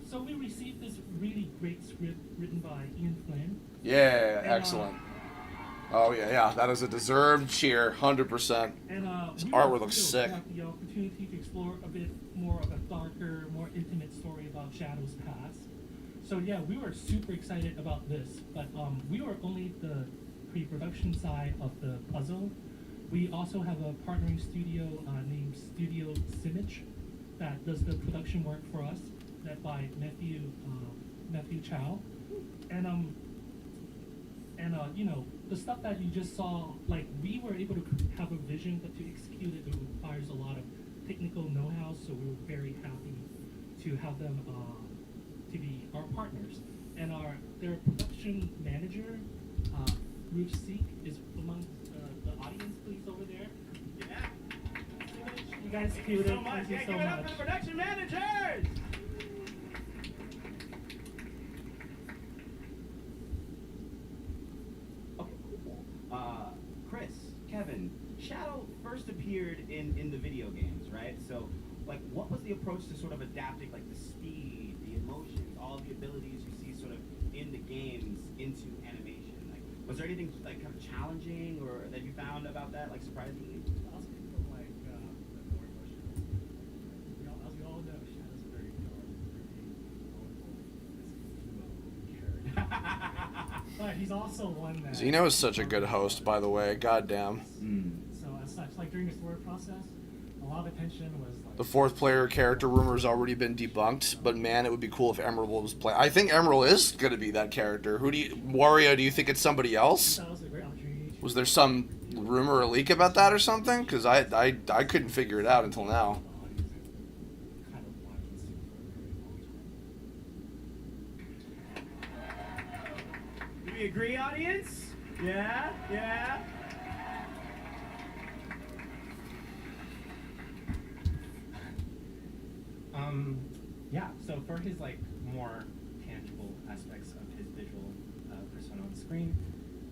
so we received this really great script written by Ian Flynn. Yeah, excellent. Oh, yeah, that is a deserved cheer, 100%. And This we artwork were looks thrilled sick. to have the opportunity to explore a bit more of a darker, more intimate story about Shadow's past. So yeah, we were super excited about this, but we were only the pre-production side of the puzzle. We also have a partnering studio named Studio Simich that does the production work for us, led by Matthew Chow. And you know, the stuff that you just saw, like, we were able to have a vision, but to execute it, it requires a lot of technical know-how, so we were very happy to have them to be our partners. And their production manager, Ruth Seek, is among the audience, please, over there. Yeah. You guys killed it. So much. Thank you Yeah, so give it up much. for the production managers! Okay, cool. Chris, Kevin, Shadow first appeared in the video games, right? So, like, what was the approach to sort of adapting, like, the speed, the emotions, all of the abilities you see sort of in the games into animation? Like, was there anything, like, kind of challenging or that you found about that, like, surprisingly? I'll speak from like the more emotional. As we all know, Shadow's a very dark, gritty, colorful, character. But he's also one that. Zeno is such a good host, by the way. Goddamn. So as such, like during the story process, a lot of attention was like. The 4th player character rumor has already been debunked, but man, it would be cool if Emerald was playing. I think Emerald is going to be that character. Wario, do you think it's somebody else? That was a great opportunity. Was there some rumor or leak about that or something? Because I couldn't figure it out until now. Kind of wanted to see for a very long time. Do we We agree, audience? Yeah? Yeah? Yeah, so for his like more tangible aspects of his visual persona on screen,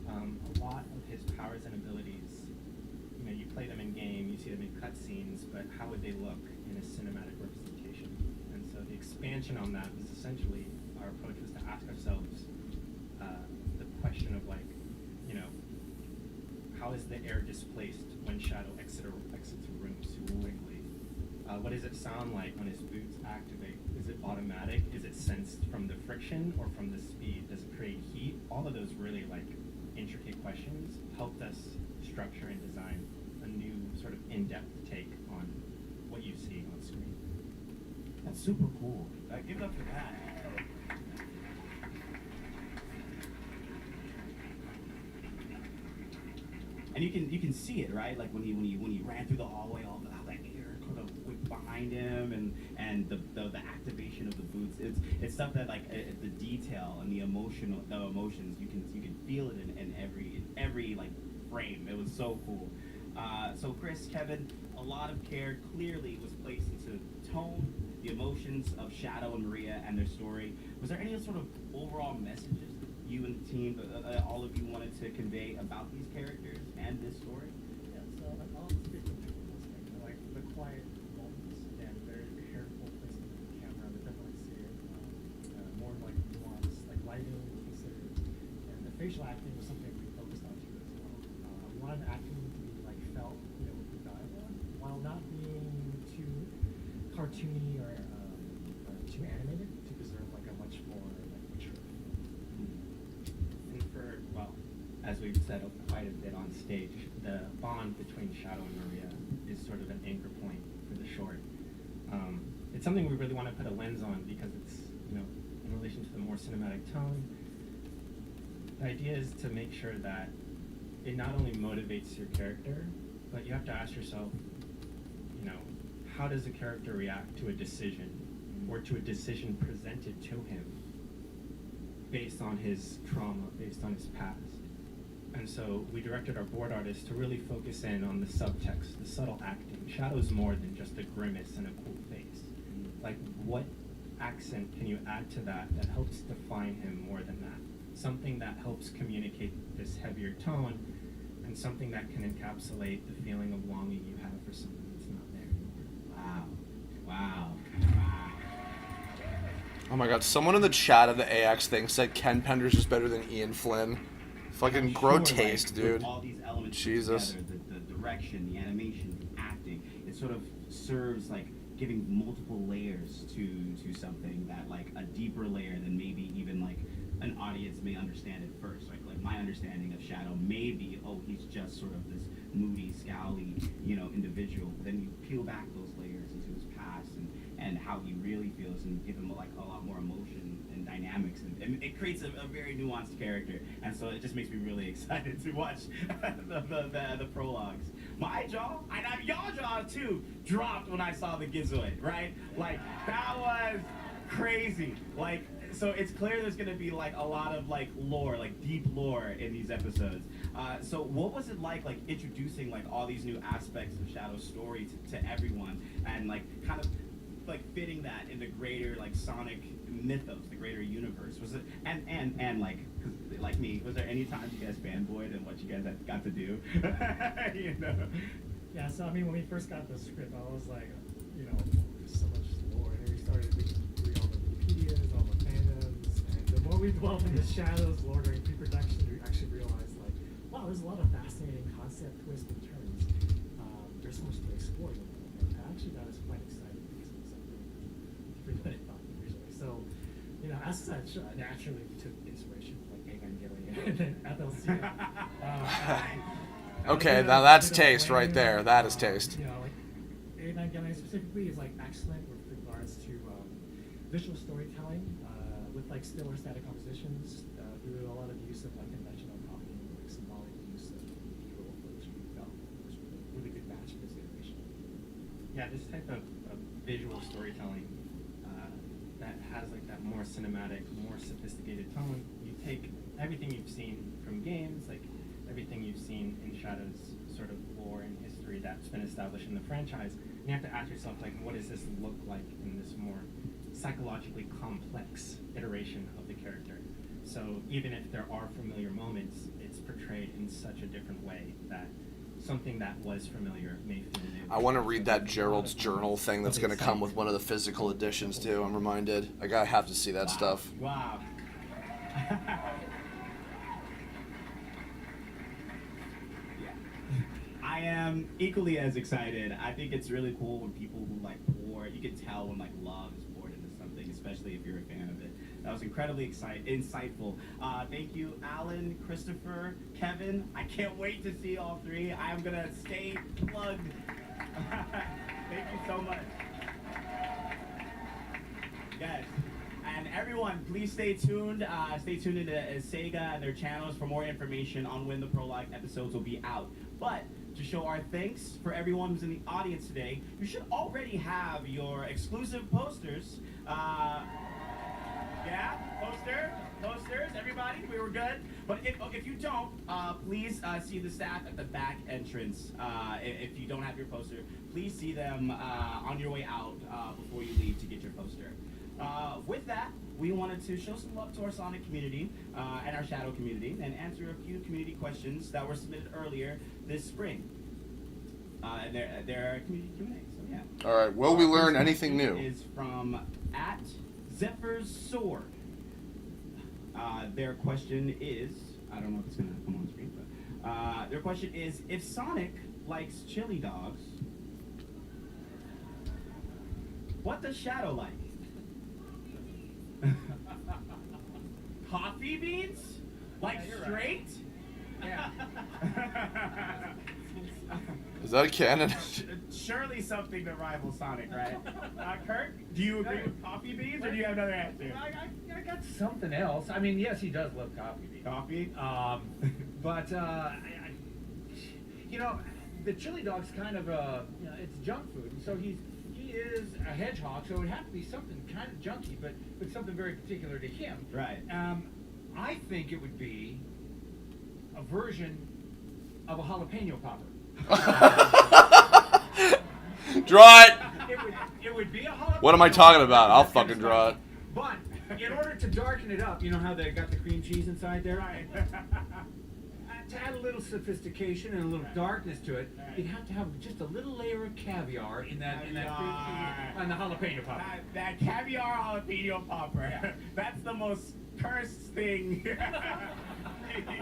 a lot of his powers and abilities, you know, you play them in game, you see them in cutscenes, but how would they look in a cinematic representation? And so the expansion on that was essentially, our approach was to ask ourselves the question of like, you know, how is the air displaced when Shadow exits a room swiftly? What does it sound like when his boots activate? Is it automatic? Is it sensed from the friction or from the speed? Does it create heat? All of those really like intricate questions helped us structure and design a new sort of in-depth take on what you see on screen. That's super cool. Give it up for that. And you can see it, right? Like when he ran through the hallway, all that air sort of went behind him, and the activation of the boots. It's stuff that like the detail and the emotions you can feel it in every like frame. It was so cool. So Chris, Kevin, a lot of care clearly was placed into tone, the emotions of Shadow and Maria and their story. Was there any sort of overall messages that you and the team, all of you, wanted to convey about these characters and this story? Yeah, so like I'll speak from technical perspective, like the quiet moments and very careful placement of the camera. We definitely see it more like nuance, like lighting considered, and the facial acting was something we focused on too as well. We wanted acting to be like felt, you know, with the dialogue, while not being too cartoony or too animated, to preserve like a much more like mature feel. And for, well, as we've said quite a bit on stage, the bond between Shadow and Maria is sort of an anchor point for the short. It's something we really want to put a lens on because it's, you know, in relation to the more cinematic tone. The idea is to make sure that it not only motivates your character, but you have to ask yourself, you know, how does a character react to a decision or to a decision presented to him based on his trauma, based on his past? And so we directed our board artists to really focus in on the subtext, the subtle acting. Shadow's more than just a grimace and a cool face. Like, what accent can you add to that that helps define him more than that? Something that helps communicate this heavier tone, and something that can encapsulate the feeling of longing you have for someone that's not there anymore. Wow. Oh my god, someone in the chat of the AX thing said Ken Penders is better than Ian Flynn. Fucking grow taste, like, dude. with all these elements Jesus. together, the direction, the animation, the acting, it sort of serves like giving multiple layers to something that like a deeper layer than maybe even like an audience may understand at first. Like my understanding of Shadow may be, oh, he's just sort of this moody, scowly, you know, individual. But then you peel back those layers into his past and how he really feels, and give him like a lot more emotion and dynamics, and it creates a very nuanced character. And so it just makes me really excited to watch the prologues. My jaw, and y'all jaw too, dropped when I saw the Gizoid, right? Like that was crazy. Like, so it's clear there's gonna be like a lot of like lore, like deep lore in these episodes. So what was it like introducing like all these new aspects of Shadow's story to everyone, and like kind of like fitting that in the greater like Sonic mythos, the greater universe? Was it and like, cause like me, was there any times you guys fanboyed and what you guys had got to do? You know? Yeah, so I mean, when we first got the script, I was like, you know, there's so much lore, and then we started reading all the Wikipedias, all the fandoms, and the more we dwelled in the Shadows lore during pre-production, we actually realized like, wow, there's a lot of fascinating concept twists and turns. There's so much to explore, you know, and that actually got us quite excited because it was something different than I thought originally. So, you know, as such, naturally we took inspiration from like Evangelion and then FLC. Okay, now that's taste right there. That is taste. You know, like Evangelion specifically is like excellent with regards to visual storytelling with like still or static compositions through a lot of use of like conventional copying, like symbolic use of Kirbopher, which we felt was a really good match for this iteration. Yeah, this type of visual storytelling, the that has like that more cinematic, more sophisticated tone. You take everything you've seen from games, like everything you've seen in Shadow's sort of lore and history that's been established in the franchise, and you have to ask yourself, like, what does this look like in this more psychologically complex iteration of the character? So even if there are familiar moments, it's portrayed in such a different way that something that was familiar may feel new. I want to read that Gerald's Journal thing that's going to come with one of the physical editions too. I'm reminded. I gotta have to see that stuff. Wow. I am equally as excited. I think it's really cool when people who like pour, you can tell when like love is poured into something, especially if you're a fan of it. That was incredibly insightful. Thank you, Alan, Christopher, Kevin. I can't wait to see all three. I am gonna stay plugged. Thank you so much. Yes. And everyone, please stay tuned. Stay tuned into Sega and their channels for more information on when the prologue episodes will be out. But to show our thanks for everyone who's in the audience today, you should already have your exclusive posters. Yeah, posters, everybody, we were good. But if you don't, please see the staff at the back entrance. If you don't have your poster, please see them on your way out before you leave to get your poster. With that, we wanted to show some love to our Sonic community and our Shadow community and answer a few community questions that were submitted earlier this spring. And they're community Q&A, so yeah. All right, will we learn anything new? Is from @Zephyr's Sword. Their question is, I don't know if it's going to come on screen, but their question is, if Sonic likes chili dogs, what does Shadow like? Coffee beans? Like straight? Yeah. Is that a canon? Surely something to rival Sonic, right? Kirk, do you agree with coffee beans, or do you have another answer? I got something else. I mean, yes, he does love coffee beans. Coffee? But you know, the chili dog's kind of it's junk food, so he is a hedgehog, so it would have to be something kind of junky, but something very particular to him. Right. I think it would be a version of a jalapeno popper. Draw it! It would be a jalapeno. What am I talking about? I'll fucking draw it. But in order to darken it up, you know how they got the cream cheese inside there? Right. To add a little sophistication and a little darkness to it, you'd have to have just a little layer of caviar in that cream cheese on the jalapeno popper. That caviar jalapeno popper. Yeah. That's the most cursed thing.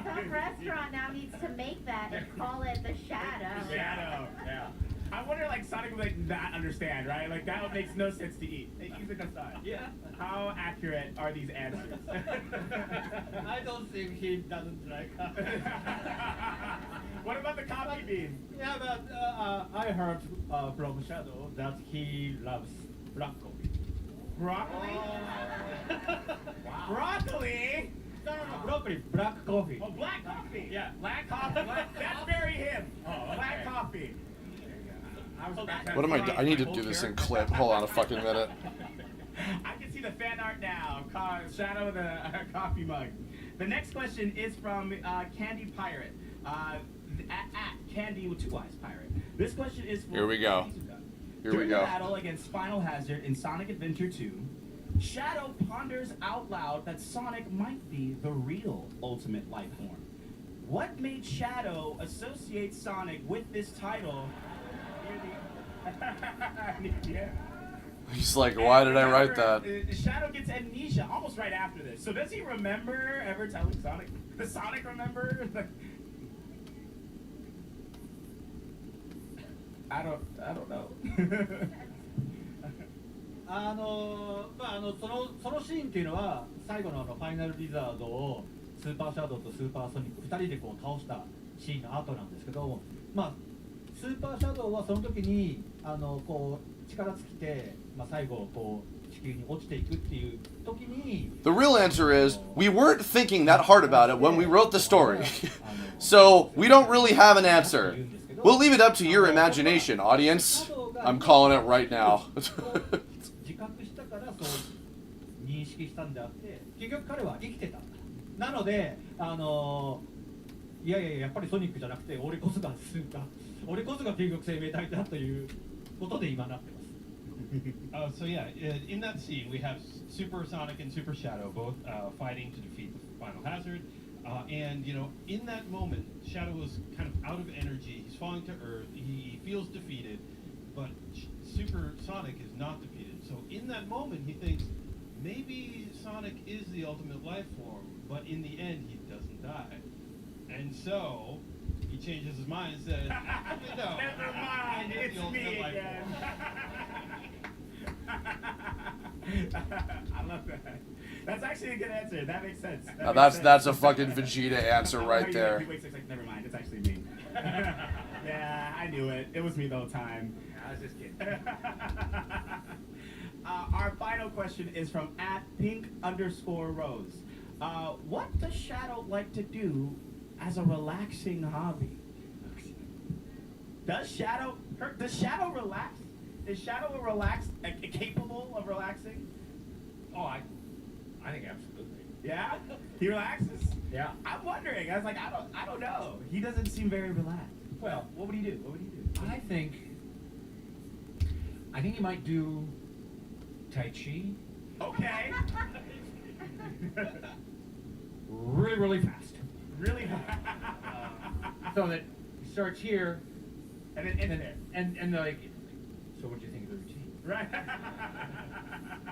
Some restaurant now needs to make that and call it the Shadow. Shadow, yeah. I wonder, like, Sonic would like not understand, right? Like, that makes no sense to eat. He's like, yeah. How accurate are these answers? I don't think he doesn't like What about the coffee beans? Yeah, but I heard from Shadow that he loves black coffee. Broccoli? Wow. Broccoli? No, broccoli, black coffee. Oh, black coffee? Yeah. Black coffee. That's very him. Oh, okay. Black coffee. What am I I need to do this in clip. Hold on a fucking minute. I can see the fan art now. Shadow with a coffee mug. The next question is from Candy Pirate. At Candy with 2 eyes Pirate. This question is for Here we go. During the battle against Final Hazard in Sonic Adventure 2, Shadow ponders out loud that Sonic might be the real ultimate life form. What made Shadow associate Sonic with this title? Yeah. He's like, why did I write that? Shadow gets amnesia almost right after this. So does he remember ever telling Sonic? Does Sonic remember? I don't know. そのシーンっていうのは最後のファイナルリザードをスーパーシャドウとスーパーソニック2人でこう倒したシーンの後なんですけど、まあスーパーシャドウはその時にこう力尽きて、まあ最後こう地球に落ちていくっていう時に。The real answer is we weren't thinking that hard about it when we wrote the story, so we don't really have an answer. We'll leave it up to your imagination, audience. I'm calling it right now. 識したんであって結局彼は生きてたんだ。なのでいやいややっぱりソニックじゃなくて俺こそが俺こそが究極生命体だということで今なってます。So yeah, in that scene we have Super Sonic and Super Shadow both fighting to defeat the final hazard, and you know, in that moment, Shadow is kind of out of energy. He's falling to Earth. He feels defeated, but Super Sonic is not defeated. So in that moment, he thinks maybe Sonic is the ultimate life form, but in the end, he doesn't die, and so he changes his mind and says, "No, Never mind, the it's ultimate me life again." I love that. That's actually a good answer. That makes sense. Now that's a fucking Vegeta answer right there. He wakes up like, never mind, it's actually me. Yeah, I knew it. It was me the whole time. I was just kidding. Our final question is from @pink_rose. What does Shadow like to do as a relaxing hobby? Does Shadow relax? Is Shadow capable of relaxing? Oh, I think absolutely. Yeah? He relaxes? Yeah. I'm wondering. I was like, I don't know. He doesn't seem very relaxed. Well, what would he do? I think he might do Tai Chi. Okay. Really, really fast. Really so that he starts here, and then ends there. And like, so what do you think of the routine? Right.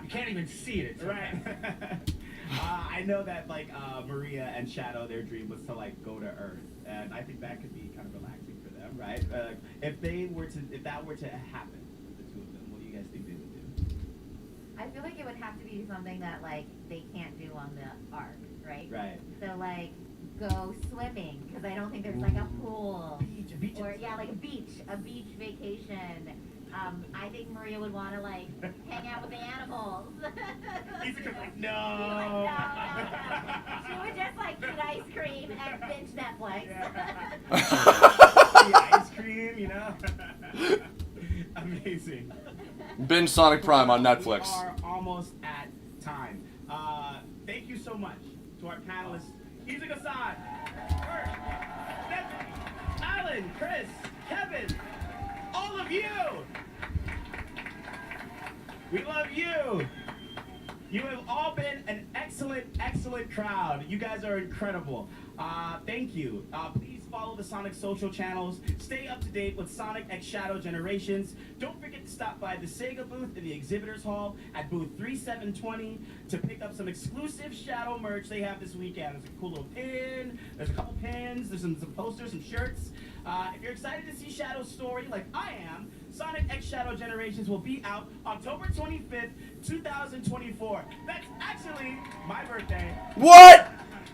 You can't even see it. Right. I know that like Maria and Shadow, their dream was to like go to Earth, and I think that could be kind of relaxing for them, right? If that were to happen with the two of them, what do you guys think they would do? I feel like it would have to be something that like they can't do on the arc, right? Right. So like go swimming, because I don't think there's like a pool. Beach. Or yeah, like a beach vacation. I think Maria would want to like hang out with the animals. He's like, no. No. She would just like eat ice cream and binge Netflix. The ice cream, you know. Amazing. Binge Sonic Prime on Netflix. We are almost at time. Thank you so much to our panelists, Izuka-san, Kurt, Stephanie, Alan, Chris, Kevin, all of you. We love you. You have all been an excellent, excellent crowd. You guys are incredible. Thank you. Please follow the Sonic social channels. Stay up to date with Sonic X Shadow Generations. Don't forget to stop by the Sega booth in the Exhibitors Hall at booth 3720 to pick up some exclusive Shadow merch they have this weekend. There's a cool little pin. There's a couple pins. There's some posters, some shirts. If you're excited to see Shadow's story like I am, Sonic X Shadow Generations will be out October 25th, 2024. That's actually my birthday. What?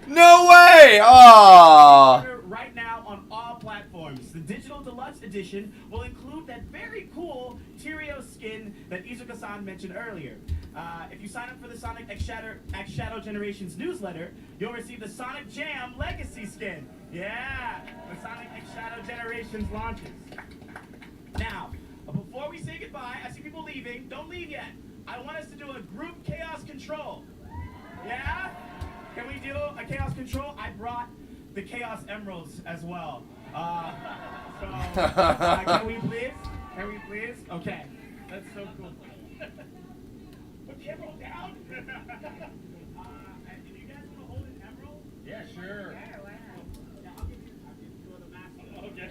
No way! Aww. Right now on all platforms. The digital deluxe edition will include that very cool Tyrio skin that Izuka-san mentioned earlier. If you sign up for the Sonic X Shadow Generations newsletter, you'll receive the Sonic Jam Legacy skin. Yeah, the Sonic X Shadow Generations launches. Now, before we say goodbye, I see people leaving. Don't leave yet. I want us to do a group chaos control. Yeah? Can we do a chaos control? I brought the Chaos Emeralds as well. Can we please? Can we please? Okay. That's so cool. Put the emerald down. Do you guys want to hold an emerald? Yeah, sure. Yeah, why not? Yeah, I'll give you the mask. Okay.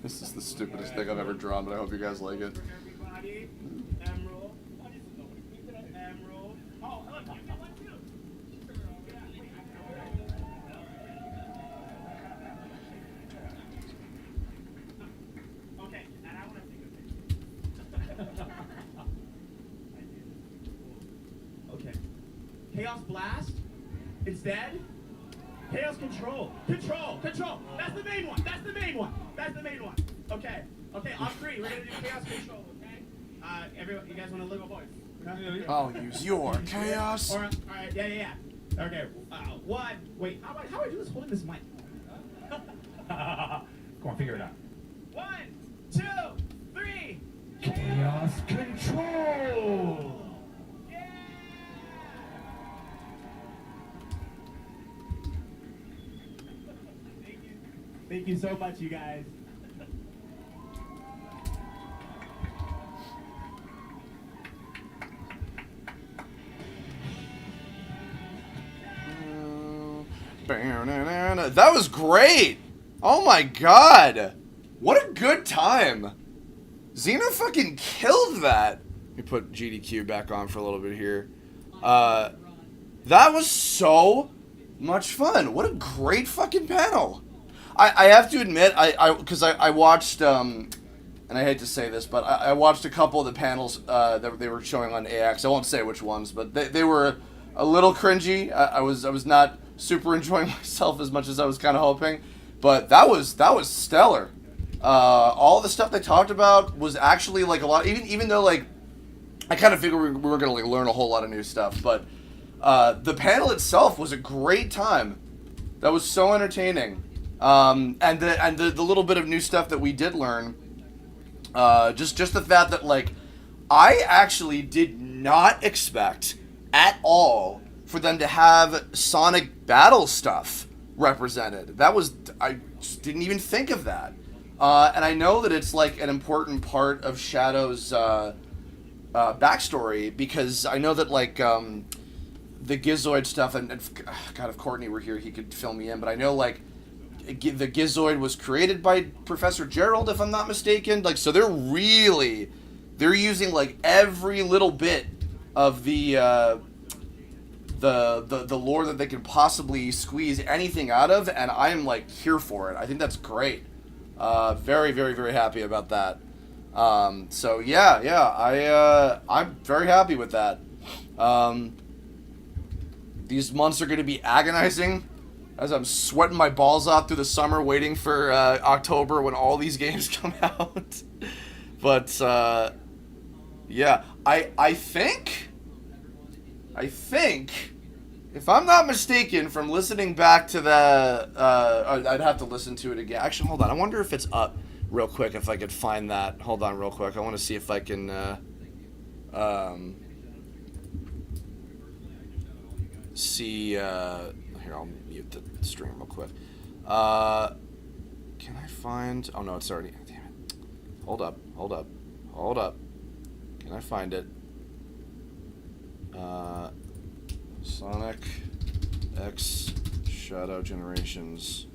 This is the stupidest thing I've ever drawn, but I hope you guys like it. Everybody, emerald. Emerald. Oh, look, you get one too. Okay, and I want to take a picture. Okay. Chaos Blast. Instead, Chaos Control. Control. That's the main one. Okay. On three, we're gonna do Chaos Control. Okay. Everyone, you guys want to live a voice? I'll use your chaos. All right. Yeah. Okay. One. Wait. How do I do this holding this mic? Come on, figure it out. 1, 2. Thank you so much, you guys. That was great! Oh my god! What a good time! Xena fucking killed that! Let me put GDQ back on for a little bit here. That was so much fun. What a great fucking panel. I have to admit, because I watched, and I hate to say this, but I watched a couple of the panels that they were showing on AX. I won't say which ones, but they were a little cringy. I was not super enjoying myself as much as I was kind of hoping, but that was stellar. All the stuff they talked about was actually like a lot, even though like I kind of figured we were gonna like learn a whole lot of new stuff, but the panel itself was a great time. That was so entertaining. And the little bit of new stuff that we did learn, just the fact that like I actually did not expect at all for them to have Sonic battle stuff represented. That was, I just didn't even think of that. And I know that it's like an important part of Shadow's backstory, because I know that like the Gizoid stuff, and God, if Courtney were here, he could fill me in, but I know like the Gizoid was created by Professor Gerald, if I'm not mistaken. Like, so they're using like every little bit of the lore that they can possibly squeeze anything out of, and I'm like here for it. I think that's great. Very, very, very happy about that. So yeah, I'm very happy with that. These months are going to be agonizing as I'm sweating my balls off through the summer waiting for October when all these games come out. But yeah, I think if I'm not mistaken from listening back to the I'd have to listen to it again. Actually, hold on. I wonder if it's up real quick, if I could find that. Hold on real quick. I want to see if I can see here, I'll mute the stream real quick. Can I find, oh no, it's already, damn it. Hold up. Can I find it? Sonic X Shadow Generations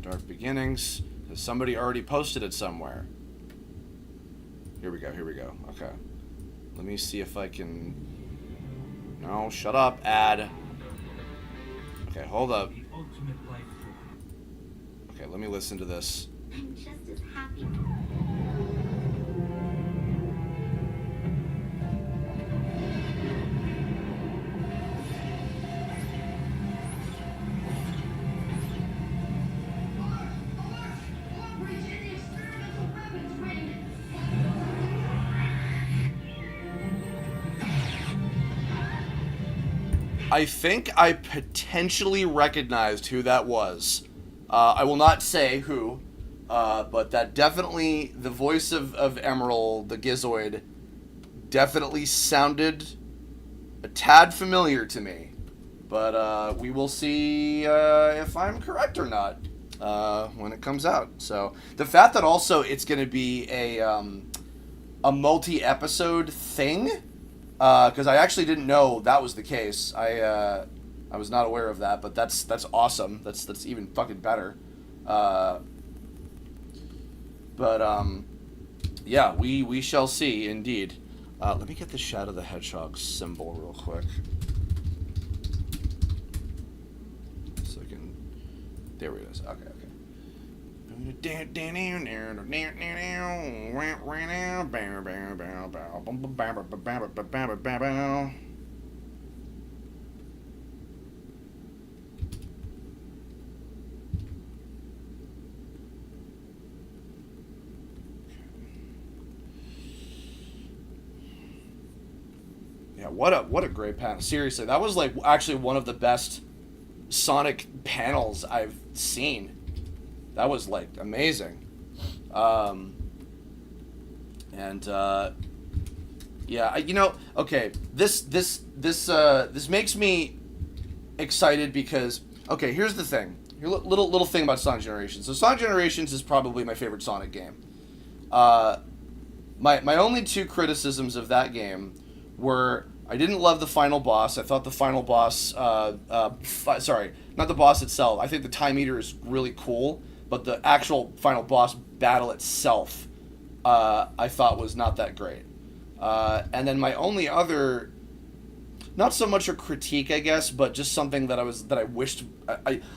Dark Beginnings. Has somebody already posted it somewhere? Here we go. Okay. Let me see if I can... No, shut up, ad. Okay, hold up. Okay, let me listen to this. I'm just as happy. I think I potentially recognized who that was. I will not say who, but that definitely, the voice of Emerald, the Gizoid, definitely sounded a tad familiar to me. But we will see if I'm correct or not when it comes out. So the fact that also it's going to be a multi-episode thing, because I actually didn't know that was the case. I was not aware of that, but that's awesome. That's even fucking better. Yeah, we shall see indeed. Let me get the Shadow the Hedgehog symbol real quick. So I can. There it is. Okay. Yeah, what a great panel. Seriously, that was like actually one of the best Sonic panels I've seen. That was like amazing. Yeah, okay, this makes me excited because, okay, here's the thing. little thing about Sonic Generations. So Sonic Generations is probably my favorite Sonic game. My only two criticisms of that game were I didn't love the final boss. I thought the final boss, sorry, not the boss itself. I think the Time Eater is really cool, but the actual final boss battle itself, I thought was not that great. And then my only other, not so much a critique, I guess, but just something that I wished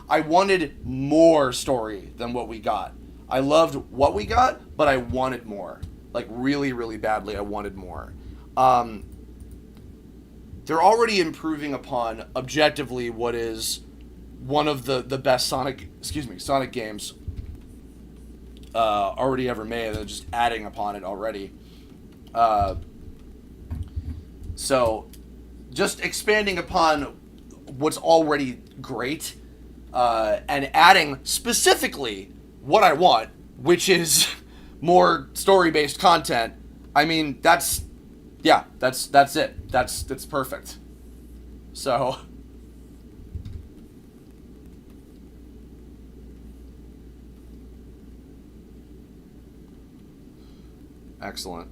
I wanted more story than what we got. I loved what we got, but I wanted more. Like really, really badly, I wanted more. They're already improving upon objectively what is one of the best Sonic games already ever made. They're just adding upon it already. So just expanding upon what's already great and adding specifically what I want, which is more story-based content. I mean, that's it. That's perfect. So excellent.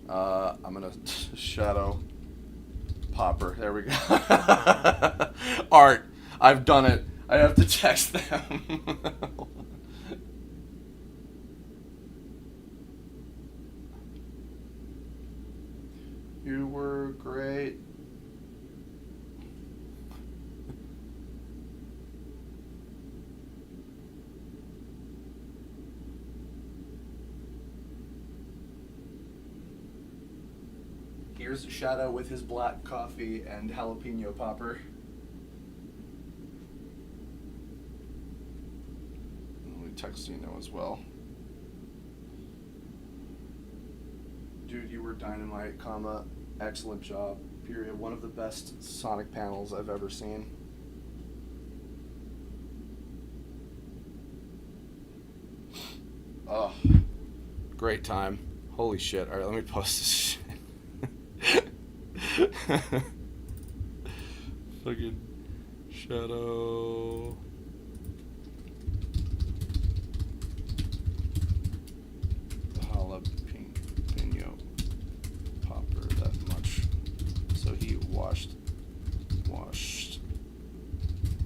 I'm gonna shadow Popper. There we go. Art. I've done it. I have to text them. You were great. Here's Shadow with his black coffee and jalapeno popper. Let me text you now as well. Dude, you were dynamite, comma, excellent job, period. One of the best Sonic panels I've ever seen. Oh, great time. Holy shit. All right, let me post this shit. Fucking Shadow. Jalapeno popper that much. So he washed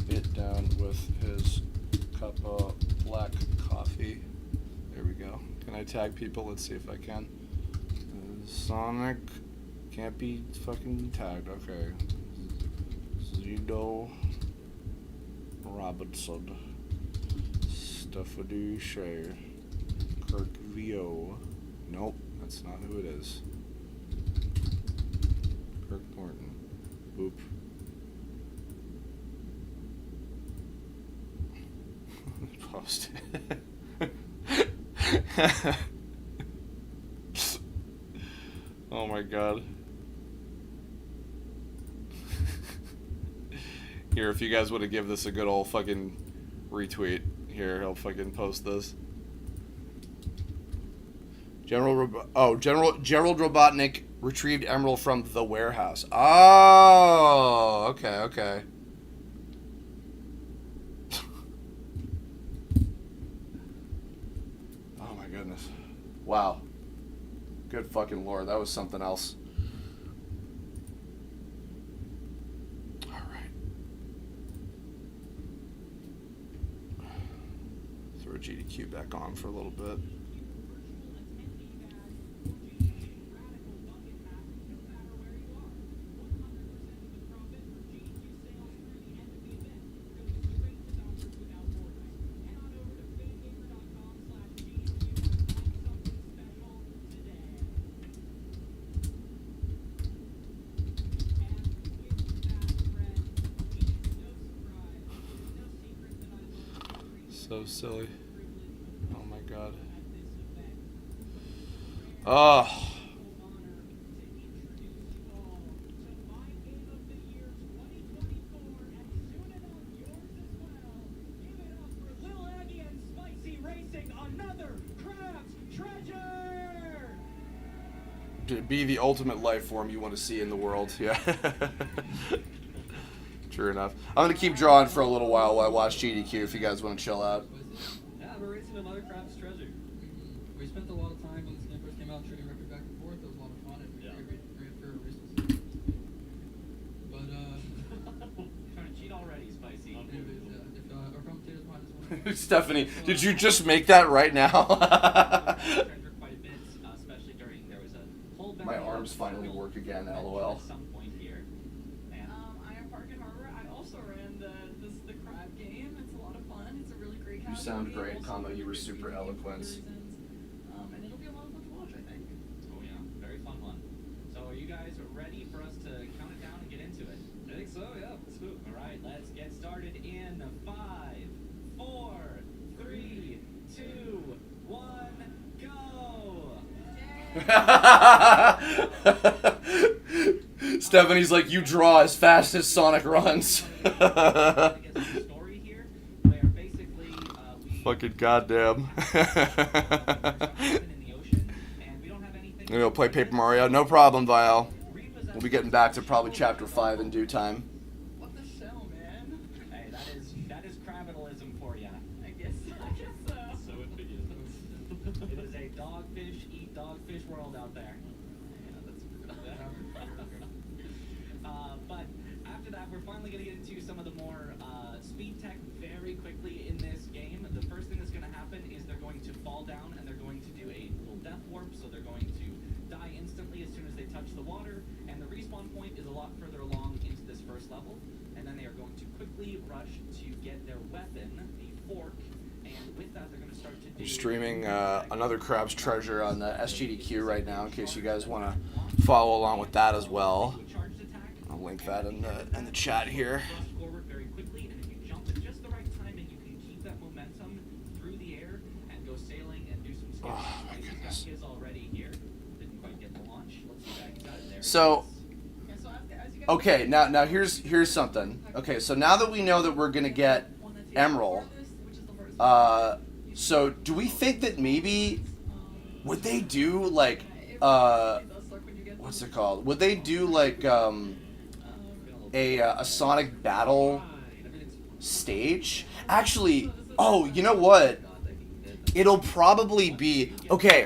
it down with his cup of black coffee. There we go. Can I tag people? Let's see if I can. Sonic can't be fucking tagged. Okay. Zido Robertson. Stephanie Shea. Kirk Vio. Nope, that's not who it is. Kirk Thornton. Boop. Post it. Oh my god. Here, if you guys want to give this a good old fucking retweet, here, I'll fucking post this. Gerald Robotnik retrieved Emerald from the warehouse. Oh, okay. Oh my goodness. Wow. Good fucking lord, that was something else. Alright. Throw GDQ back on for a little bit. So silly. Oh my god. Oh. To be the ultimate life form you want to see in the world, yeah. True enough. I'm gonna keep drawing for a little while I watch GDQ if you guys want to chill out. Yeah, we're racing another crab's treasure. We spent a lot of time when this game first came out trading record back and forth. It was a lot of fun and great for races. But Trying to cheat already, Spicy. anyways, if our commentators behind this one. Stephanie, did you just make that right now? Quite a bit, especially during there was a whole My arms finally work again, LOL. at some point here. I am Park and Harbor. I also ran the crab game. It's a lot of fun. It's a really great. You casual sound game. great, Also comma, you were really super great eloquent. and it'll be a lot of fun to watch, I think. Oh yeah, very fun one. So are you guys ready for us to count it down and get into it? I think so, yeah. Let's do it. All right, let's get started in 5, 4, 3, 2, 1, go! Stephanie's like, you draw as fast as Sonic runs. Fucking goddamn. You know, play Paper Mario. No problem, Vial. We'll be getting back to probably Chapter 5 in due time. What the shell, man? Hey, that is crabitalism for you. I guess so. So it begins. It is a dogfish eat dogfish world out there. But after that, we're finally going to get into some of the more speed tech very quickly in this game. The first thing that's going to happen is they're going to fall down and they're going to do a little death warp, so they're going to die instantly as soon as they touch the water, and the respawn point is a lot further along into this first level, and then they are going to quickly rush to get their weapon, the fork, and with that they're going to start to do... I'm streaming another Crab's Treasure on the SGDQ right now, in case you guys want to follow along with that as well. I'll link that in the chat here. Forward very quickly, and if you jump at just the right time, and you can keep that momentum through the air and go sailing and do some skips. He's got his already here. Didn't quite get the launch. Let's see if I got it there. So, Yeah, so as you guys okay, now here's something. Okay, so now that we know that we're gonna get Emerald, so do we think that maybe would they do like what's it called? Would they do like a Sonic battle stage? Actually, oh, you know what? It'll probably be okay.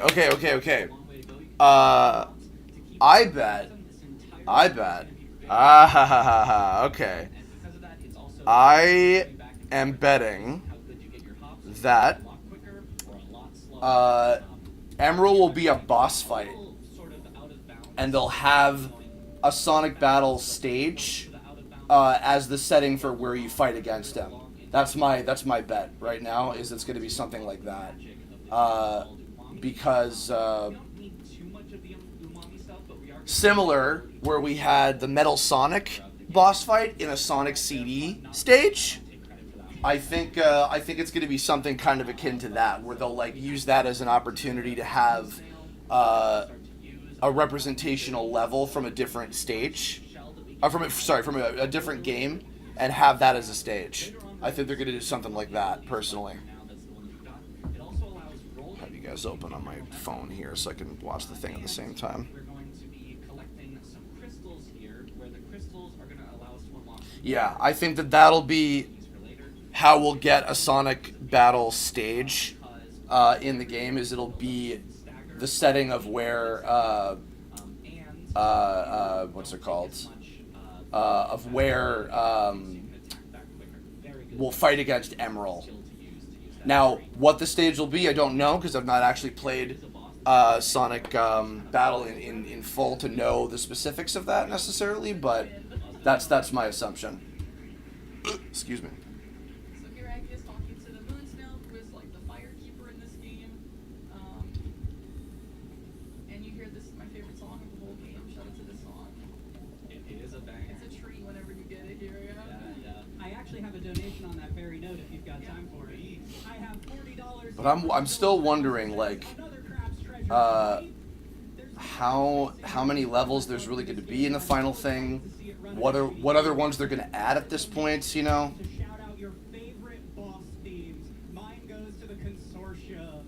I bet. Okay. I am betting that Emerald will be a boss fight, and they'll have a Sonic battle stage as the setting for where you fight against him. That's my bet right now, is it's going to be something like that, because similar where we had the Metal Sonic boss fight in a Sonic CD stage. I think it's going to be something kind of akin to that, where they'll like use that as an opportunity to have a representational level from a different stage, from a different game, and have that as a stage. I think they're going to do something like that, personally. Have you guys open on my phone here so I can watch the thing at the same time. Yeah, I think that'll be how we'll get a Sonic battle stage in the game. Is it'll be the setting of where what's it called? Of where we'll fight against Emerald. Now, what the stage will be, I don't know, because I've not actually played Sonic battle in full to know the specifics of that necessarily, but that's my assumption. Excuse me. So here Aggie is talking to the Moon Snail, who is like the firekeeper in this game. And you hear this is my favorite song of the whole game. Shout out to this song. It is a banger. It's a treat whenever you get it here, Yeah. I actually have a donation on that very note if you've got time for it. I have $40. But I'm still wondering, like, how many levels there's really going to be in the final thing. What other ones they're going to add at this point, you know? To shout out your favorite boss themes. Mine goes to the Consortium.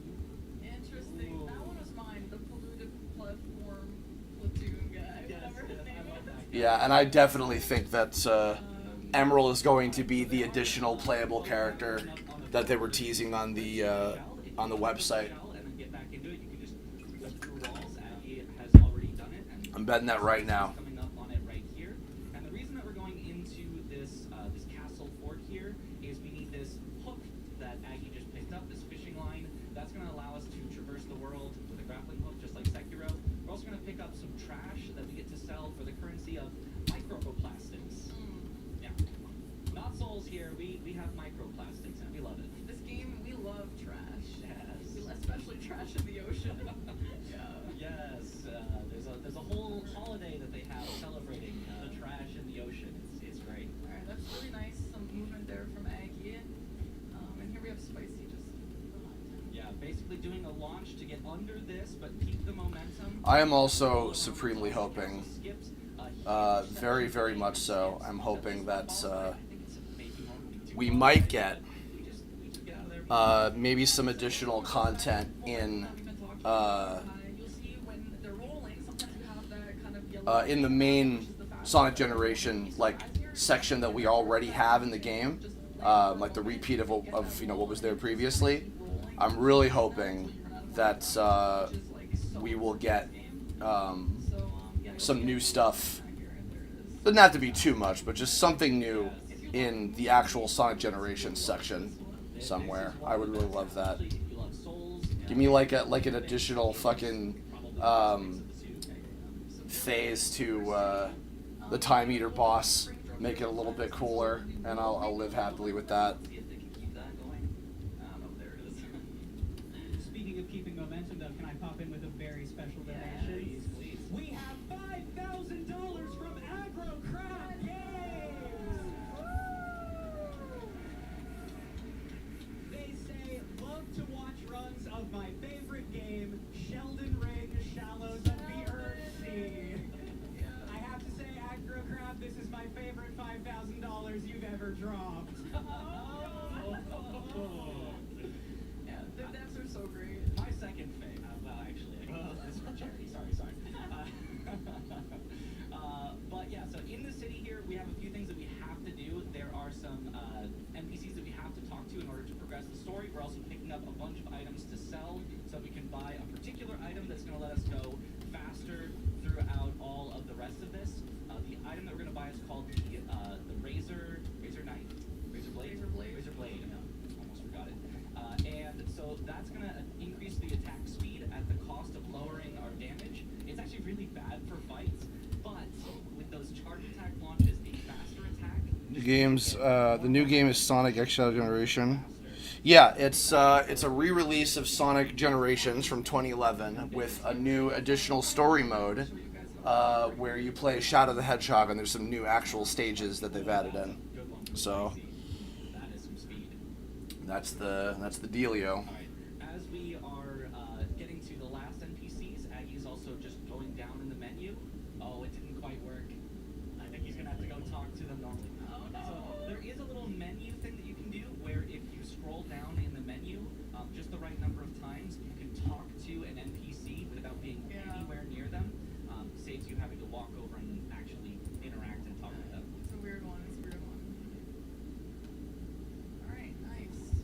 Interesting. That one was mine. The polluted platform platoon guy. Whatever his name is. Yeah, and I definitely think that's Emerald is going to be the additional playable character that they were teasing on the website. I'm betting that right now. Coming up on it right here. And the reason that we're going into this this castle fort here is we need this hook that Aggie just picked up, this fishing line. That's going to allow us to traverse the world with a grappling hook, just like Sekiro. We're also going to pick up some trash that we get to sell for the currency of microplastics. Yeah. Not souls here, we have microplastics and we love it. This game, we love trash. Yes. We love especially trash in the ocean. Yeah. Yes, there's a whole holiday that they have celebrating the trash in the ocean. It's great. All right, that's really nice. Some movement there from Aggie. And here we have Spicy just behind. Yeah, basically doing a launch to get under this, but keep the momentum. I am also supremely hoping, very, very much so, I'm hoping that we might get maybe some additional content in the main Sonic Generation section that we already have in the game, like the repeat of what was there previously. I'm really hoping that we will get some new stuff. Doesn't have to be too much, but just something new in the actual Sonic Generation section somewhere. I would really love that. Give me like an additional fucking phase to the Time Eater boss. Make it a little bit cooler, and I'll live happily with that. Speaking of keeping momentum, though, can I pop in with a very special donation? Please. We have $5,000 from Aggro Crab Games! They say, love to watch runs of my favorite game, Sheldon Ring, Shallows of the Earthsea. I have to say, Aggro Crab, this is my favorite $5,000 you've ever dropped. Yeah, the devs are so great. My second fave. Well, actually, this is for charity. Sorry. But yeah, so in the city here, we have a few things that we have to do. There are some NPCs that we have to talk to in order to progress the story. We're also picking up a bunch of items to sell, so we can buy a particular item that's going to let us go faster throughout all of the rest of this. The item that we're going to buy is called the Razor Knife? Razor Blade? Razor Blade. Almost forgot it. And so that's going to increase the attack speed at the cost of lowering our damage. It's actually really bad for fights, but with those charge attack launches, a faster attack. The new game is Sonic X Shadow Generation. Yeah, it's a re-release of Sonic Generations from 2011 with a new additional story mode where you play Shadow the Hedgehog, and there's some new actual stages that they've added in. So that's the dealio. As we are getting to the last NPCs, Aggie's also just going down in the menu. Oh, it didn't quite work. I think he's gonna have to go talk to them normally. Oh no! So there is a little menu thing that you can do where if you scroll down in the menu just the right number of times, you can talk to an NPC without being anywhere near them. Saves you having to walk over and actually interact and talk with them. It's a weird one. Alright, nice.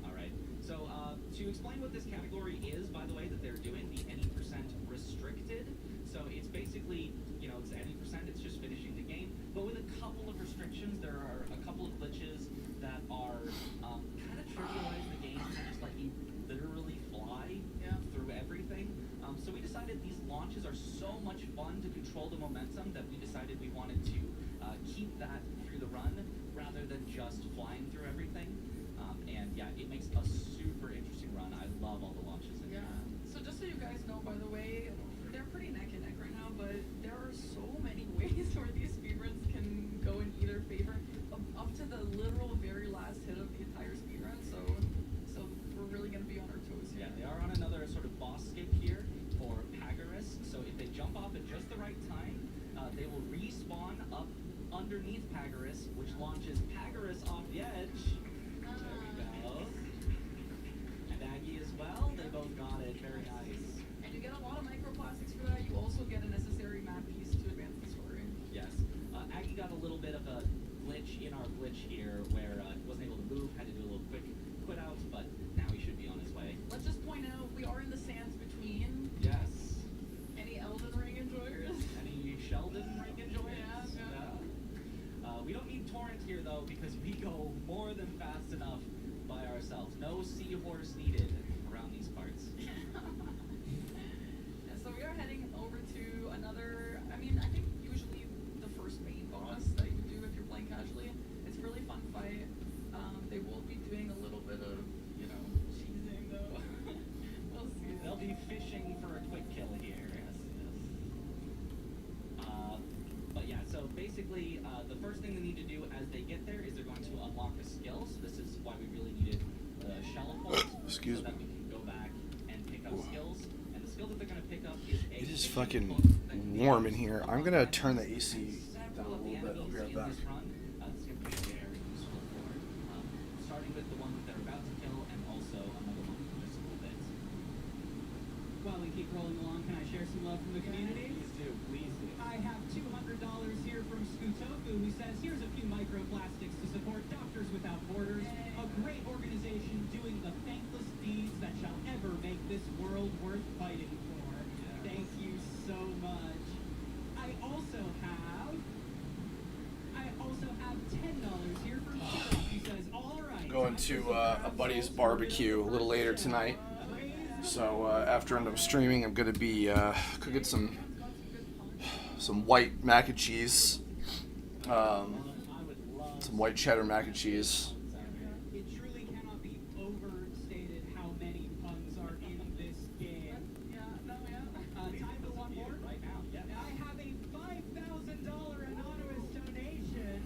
Alright, so to explain what this category is, by the way, that they're doing, the any percent restricted. So it's basically, it's any percent, it's just finishing the game, but with a couple of restrictions. There are a couple of glitches that are kind of trivialize the game and just let you literally fly through everything. So we decided these launches are so much fun to control the momentum that we decided we wanted to keep that through the run rather than just flying through everything. And yeah, it makes a super interesting run. I love all the launches in Yeah. So just so you guys know, by the way, they're pretty neck and neck right now, but there are so many ways where these speedruns can go in either favor, up to the literal very last hit of the entire speedrun. So we're really gonna be on our toes here. Yeah, they are on another sort of boss skip here for Pagaris. So if they jump off at just the right time, they will respawn up underneath Pagaris, which launches Pagaris off the edge. There we go. And Aggie as well. They both got it. Very nice. And you get a lot of microplastics for that. You also get a necessary map piece to advance the story. Yes. Aggie got a little bit of a Excuse so that me. we can go back and pick up skills. And the skill that they're going to pick up is a It is fishing fucking hook that can be warm in used here. to I'm hook gonna on turn the enemies, AC and down a several of the little bit. I'll be enemies right in back. this run, this is going to be very useful for. Starting with the one that they're about to kill, and also another one in just a little bit. While we keep rolling along, can I share some love from the community? Please do, please do. I have $200 here from Scutoku, who says, here's a few microplastics to support Doctors Without Borders, a great organization doing the thankless deeds that shall ever make this world worth fighting for. Thank you so much. I also have $10 here from Sarah, who says, all right. Going to a buddy's barbecue a little later tonight. So after I'm done streaming, I'm gonna be cooking some white mac and cheese, some white cheddar mac and cheese. It truly cannot be overstated how many puns are in this game. Time for one more? Right now, yeah. I have a $5,000 anonymous donation.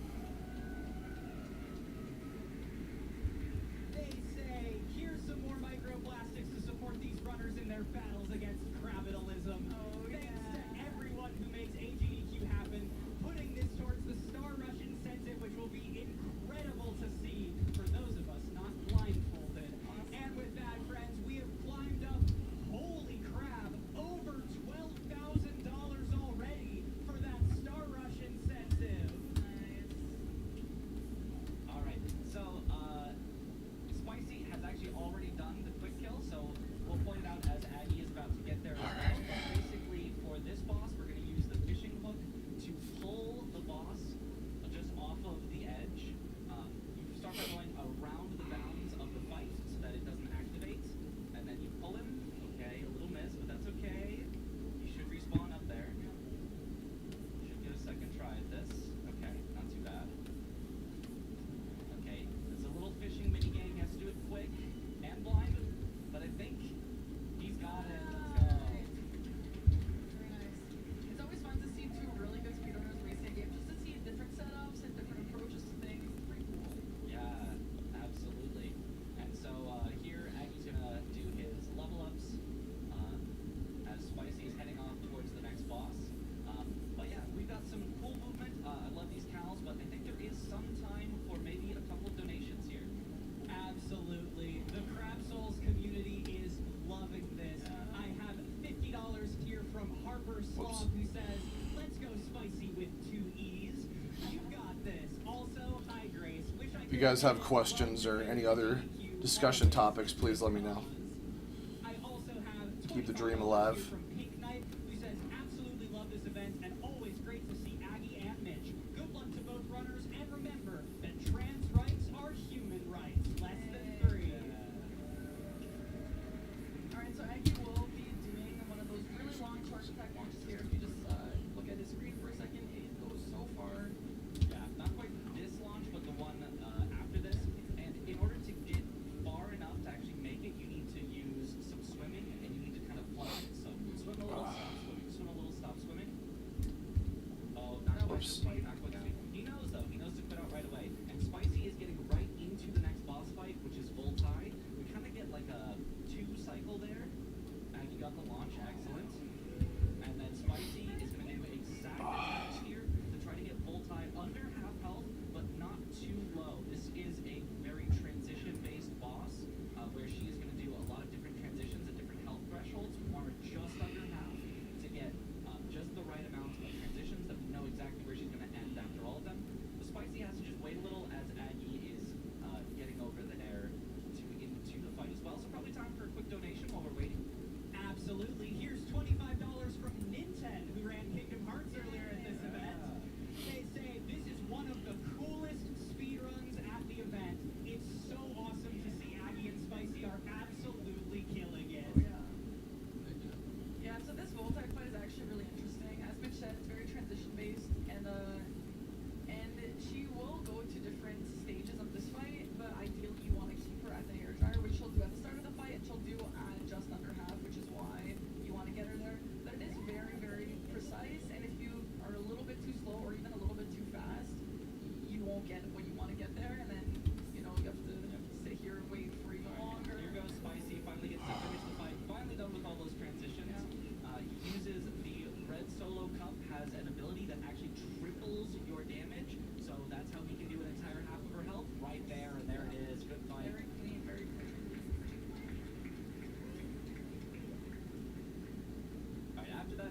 They say, here's some more microplastics to support these runners in their battles against capitalism. Thanks to everyone who makes AGDQ happen, putting this towards the Star Rush incentive, which will be incredible to see for those of us not blindfolded. And with that, friends, we have climbed up, holy crap, over $12,000 already for that Star Rush incentive. All right, so Spicy has actually already done the quick kill, so we'll point it out as Aggie is about to get there. Basically, for this boss, we're going to use the fishing hook to pull the boss just off of the edge. You start by going around the bounds of the fight so that it doesn't activate, and then you pull him. Okay, a little miss, but that's okay. You should respawn up there. Should get a second try at this. Okay, not too bad. Okay, it's a little fishing mini game. He has to do it quick and blind, but I think he's got it. Let's go. Very nice. It's always fun to see two really good speedrunners race a game, just to see different setups and different approaches to things. It's pretty cool. Yeah, absolutely. And so here, Aggie's gonna do his level ups as Spicy is heading off towards the next boss. But yeah, we've got some cool movement. I love these cows, but I think there is some time for maybe a couple of donations here. Absolutely. The Crab Souls community is loving this. I have $50 here from Harper Slav, who says, let's go Spicy with 2 E's. You got this. Also, hi Grace. Wish I If you guys have questions or any other discussion topics, please let me know. I also have Keep the dream alive. from Pink Knight, who says, absolutely love this event and always great to see Aggie and Mitch. Good luck to both runners, and remember that trans rights are human rights. Less than 3. Alright, so Aggie will be doing one of those really long charge attack launches here. If you just look at his screen for a second, it goes so far. Yeah, not quite this launch, but the one after this. And in order to get far enough to actually make it, you need to use some swimming, and you need to kind of fly. So swim a little, stop swimming, swim a little, stop swimming.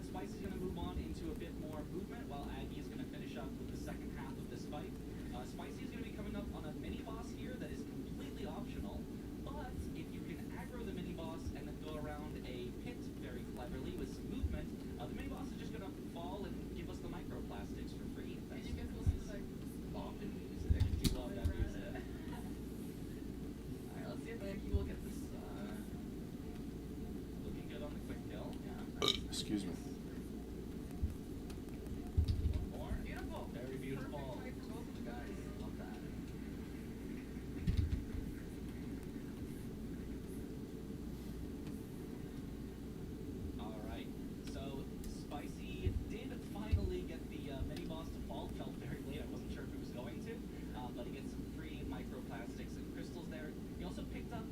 that, Spicy's going to move on into a bit more movement, while Aggie is going to finish up with the second half of this fight. Spicy is going to be coming up on a mini-boss here that is completely optional, but if you can aggro the mini-boss and then go around a pit very cleverly with some movement, the mini-boss is just going to fall and give us the microplastics for free. That's you get to listen to like bopping music. I do love that music. Alright, let's see if Aggie will get this. Looking good on the quick kill. Yeah. Excuse me. One more. Beautiful. Very beautiful. Perfect fight for both of the guys. Love that. Alright, so Spicy did finally get the mini-boss to fall. Felt very late, I wasn't sure if it was going to, but he gets some free microplastics and crystals there. He also picked up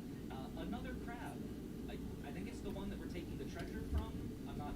another crab. I think it's the one that we're taking the treasure from. I'm not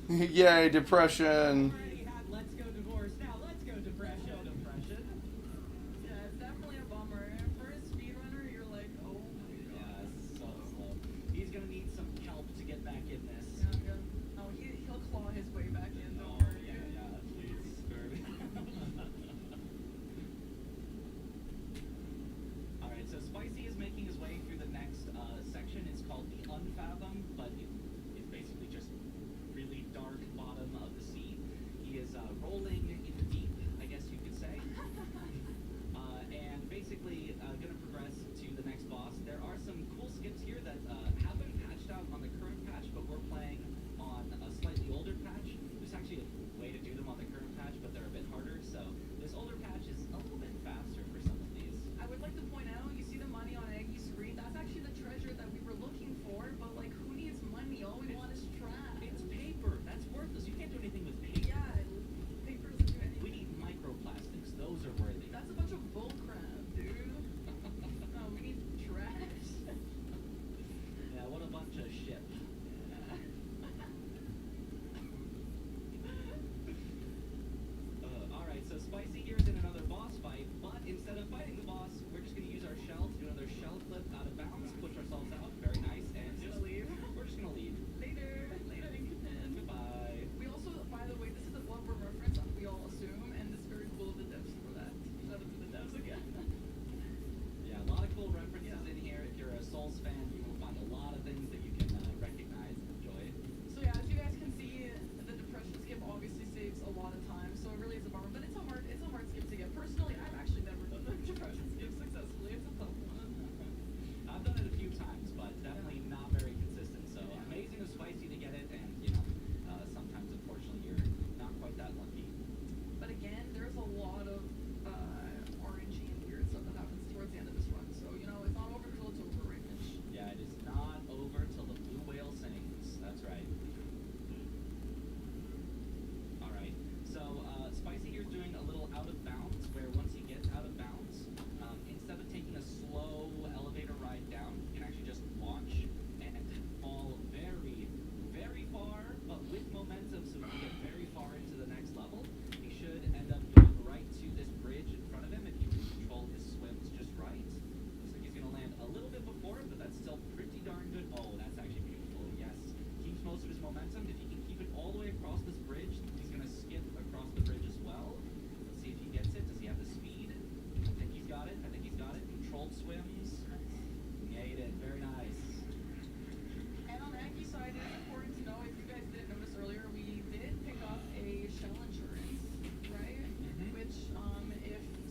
Yay, depression. Already had Let's Go Divorce, now Let's Go Depression. Yeah, it's definitely a bummer. For a speedrunner, you're like, oh my god. Yeah, it's so slow. He's gonna need some help to get back in this. Yeah. Oh, he'll claw his way back in, don't Oh, worry. yeah, please. Alright, so Spicy is making his way through the next section. It's called the Unfathom, but it's basically just really dark bottom of the sea. He is rolling in the deep, I guess you could say. And basically gonna progress to the next boss. There are some cool skips here that have been patched out on the current patch, but we're playing on a slightly older patch. There's actually a way to do them on the current patch, but they're a bit harder. So this older patch is a little bit faster for some of these. I would like to point out, you see the money on Aggie's screen? That's actually the treasure that we were looking for, but like, who needs money? All we want is trash. It's paper. That's worthless. You can't do anything with paper. Yeah, paper doesn't do anything. We need microplastics. Those are worthy. That's a bunch of bull crap, dude. No, we need trash. Yeah, what a bunch of shit. Alright, so Spicy here is in another boss fight, but instead of fighting the boss, we're just going to use our shell to do another shell flip out of bounds, push ourselves out, very nice, and Just leave. we're just going to leave. Later. Goodbye. We also, by the way, this is a Bloodborne reference, we all assume, and it's very cool of the devs for that. Shout out to the devs again. Yeah, a lot of cool references in here. If you're a Souls fan, you will find a lot of things that you can recognize and enjoy. So yeah, as you guys can see, the depression skip obviously saves a lot of time, so it really is a bummer. But it's a hard skip to get. Personally, I've actually never done the depression skip successfully. It's a tough one. I've done it a few times, but definitely not very consistent. So amazing of Spicy to get it, and you know, sometimes unfortunately you're not quite that lucky. But again, there's a lot of RNG and weird stuff that happens towards the end of this run. So you know, it's not over till it's over, right, Mitch? Yeah, it is not over till the blue whale sings. That's right. All right. So Spicy here's doing a little out of bounds, where once he gets out of bounds, instead of taking a slow elevator ride down, he can actually just launch and fall very, very far, but with momentum, so he can get very far into the next level. He should end up going right to this bridge in front of him if he can control his swims just right. Looks like he's going to land a little bit before him, but that's still pretty darn good. Oh, that's actually beautiful. Yes. Keeps most of his momentum. If he can keep it all the way across this bridge, he's going to skip across the bridge as well. Let's see if he gets it. Does he have the speed? I think he's got it. Controlled swims. Made it. Very nice. And on Aggie's side, it's important to know, if you guys didn't notice earlier, we did pick up a shell insurance, right? Which,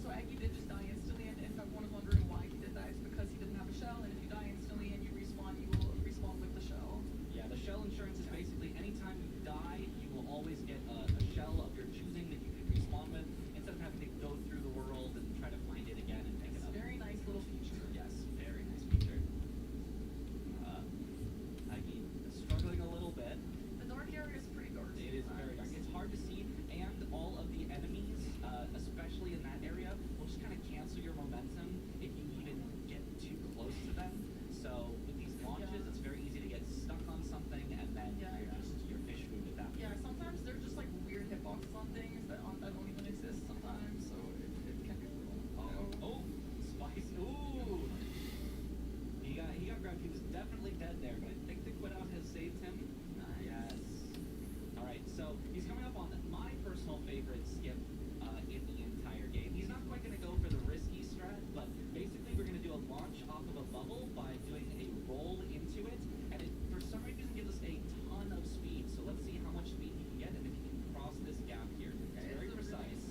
so Aggie did just die instantly, and if everyone is wondering why he did that, it's because he didn't have a shell, and if you die instantly and you respawn, you will respawn with the shell. Yeah, the shell insurance is basically anytime you die, you will always get a shell of your choosing that you can respawn with, instead of having to go through the world and try to find it again and pick it up. Very nice little feature. Yes, very nice feature. Aggie is struggling a little bit. The dark area is pretty dark. It is very dark. It's hard to see, and all of the enemies, especially in that area, will just kind of cancel your momentum if you even get too close to them. So with these launches, it's very easy to get stuck on something, and then you're fish food at that point. Yeah, sometimes there's just like weird hitboxes on things that don't even exist sometimes, so it can be a little. Oh, Spice. Ooh. He got grabbed. He was definitely dead there, but I think the quit out has saved him. Yes. All right, so he's coming up on my personal favorite skip in the entire game. He's not quite going to go for the risky strat, but basically we're going to do a launch off of a bubble by doing a roll into it, and it for some reason gives us a ton of speed. So let's see how much speed he can get and if he can cross this gap here. It's very precise.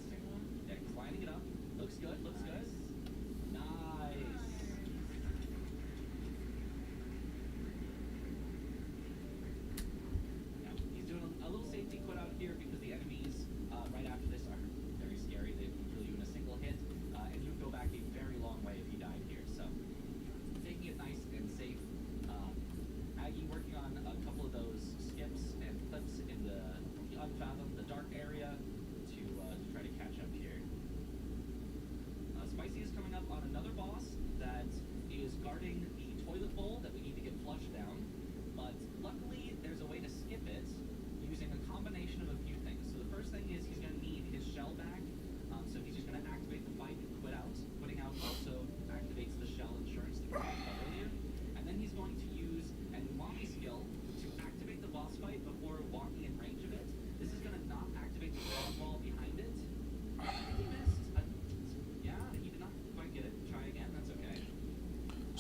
Yeah, he's lining it up. Looks good. Looks good. Nice. Yeah, he's doing a little safety quit out here because the enemies right after this are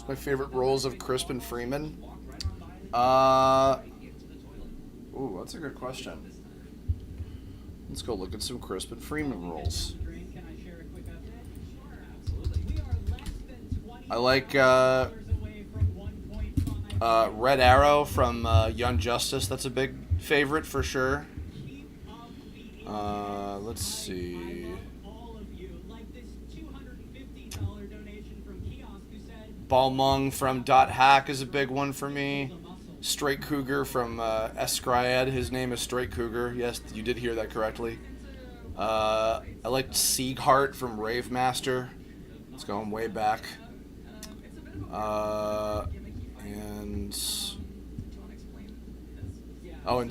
My favorite roles of Crispin Freeman. Ooh, that's a good question. Let's go look at some Crispin Freeman roles. Can I share a quick update? Sure, absolutely. We are less than 20 I like away from 1.5. Red Arrow from Young Justice. That's a big favorite for sure. Let's see. All of you, like this $250 donation from Kiosk who said Balmung from Dot Hack is a big one for me. Straight Cougar from Escriad. His name is Straight Cougar. Yes, you did hear that correctly. I liked Sieghart from Rave Master. It's going way back. And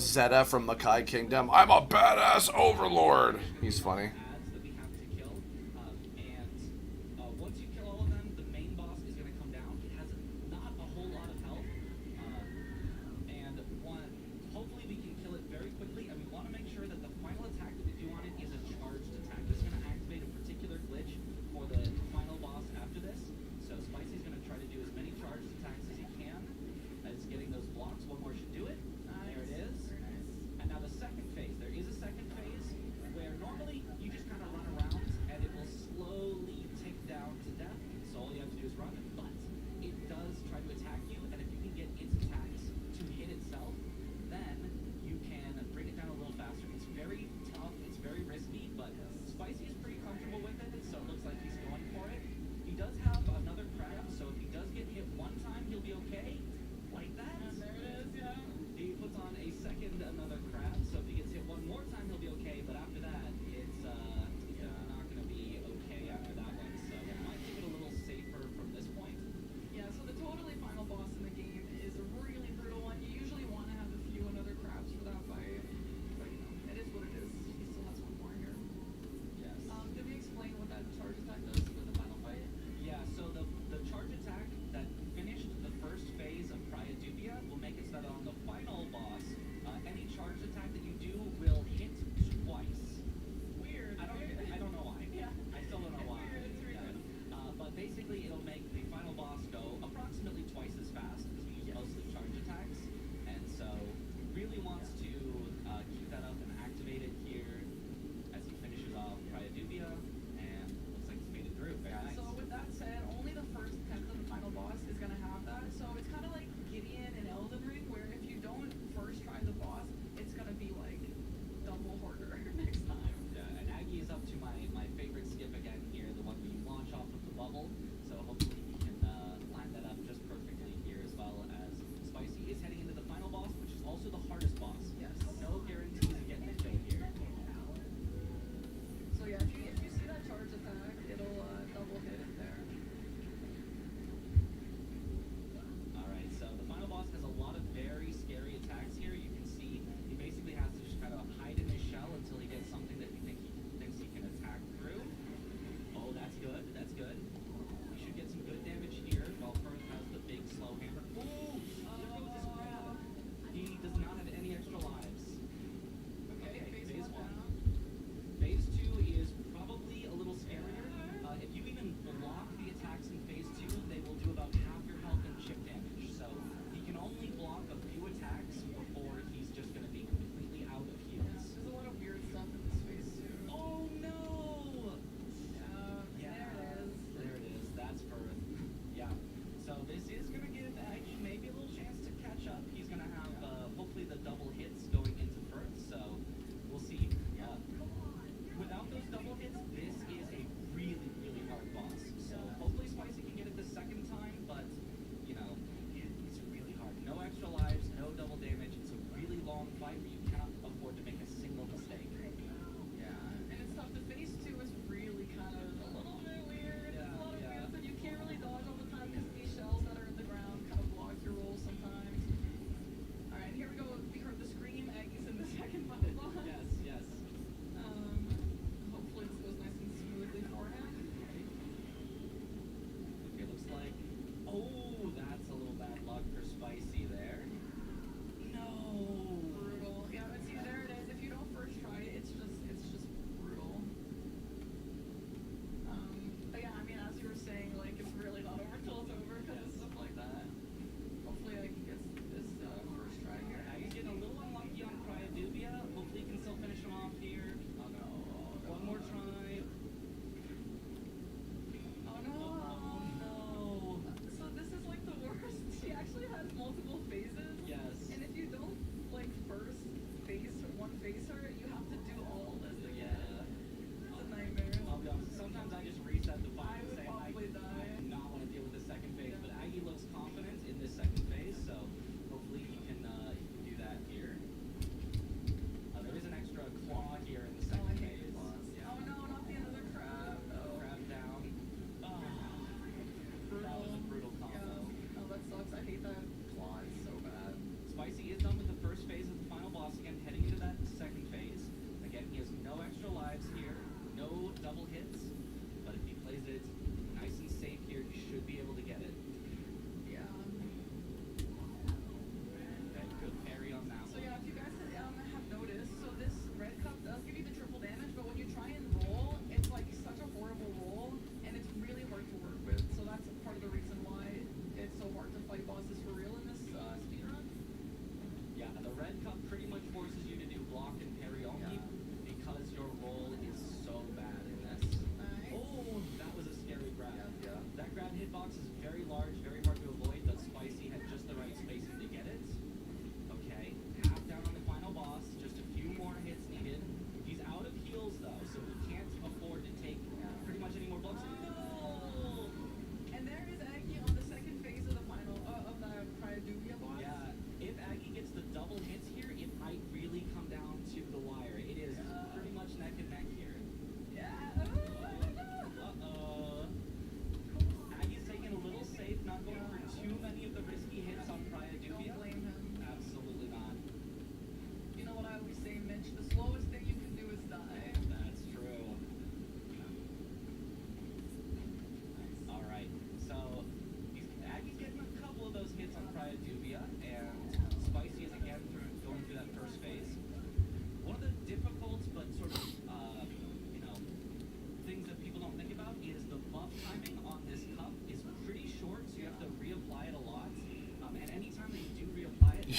Zeta from Makai Kingdom. I'm a badass overlord. He's funny. That we have to kill, and once you kill all of them, the main boss is going to come down. It has not a whole lot of health, and hopefully we can kill it very quickly. And we want to make sure that the final attack that we do on it is a charged attack. This is going to activate a particular glitch for the final boss after this. So Spicy's going to try to do as many charged attacks as he can. As getting those blocks. One more should do it. There it is. And now the second phase. There is a second phase where normally you just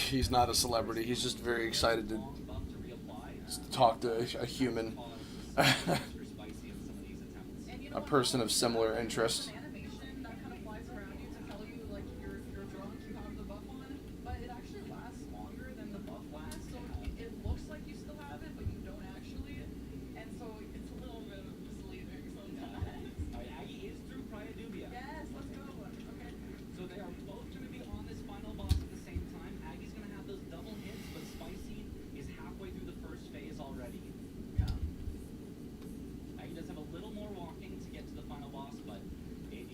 he's not a celebrity. He's just very excited to talk to a human, a person of similar interest. Animation that kind of flies around you to tell you like you're drunk, you have the buff on, but it actually lasts longer than the buff lasts, so it looks like you still have it, but you don't actually, and so it's a little bit misleading sometimes. Aggie is through Praia Dubia. Yes, let's go. Okay. So they are both going to be on this final boss at the same time. Aggie's going to have those double hits, but Spicy is halfway through the first phase already. Yeah. Aggie does have a little more walking to get to the final boss, but it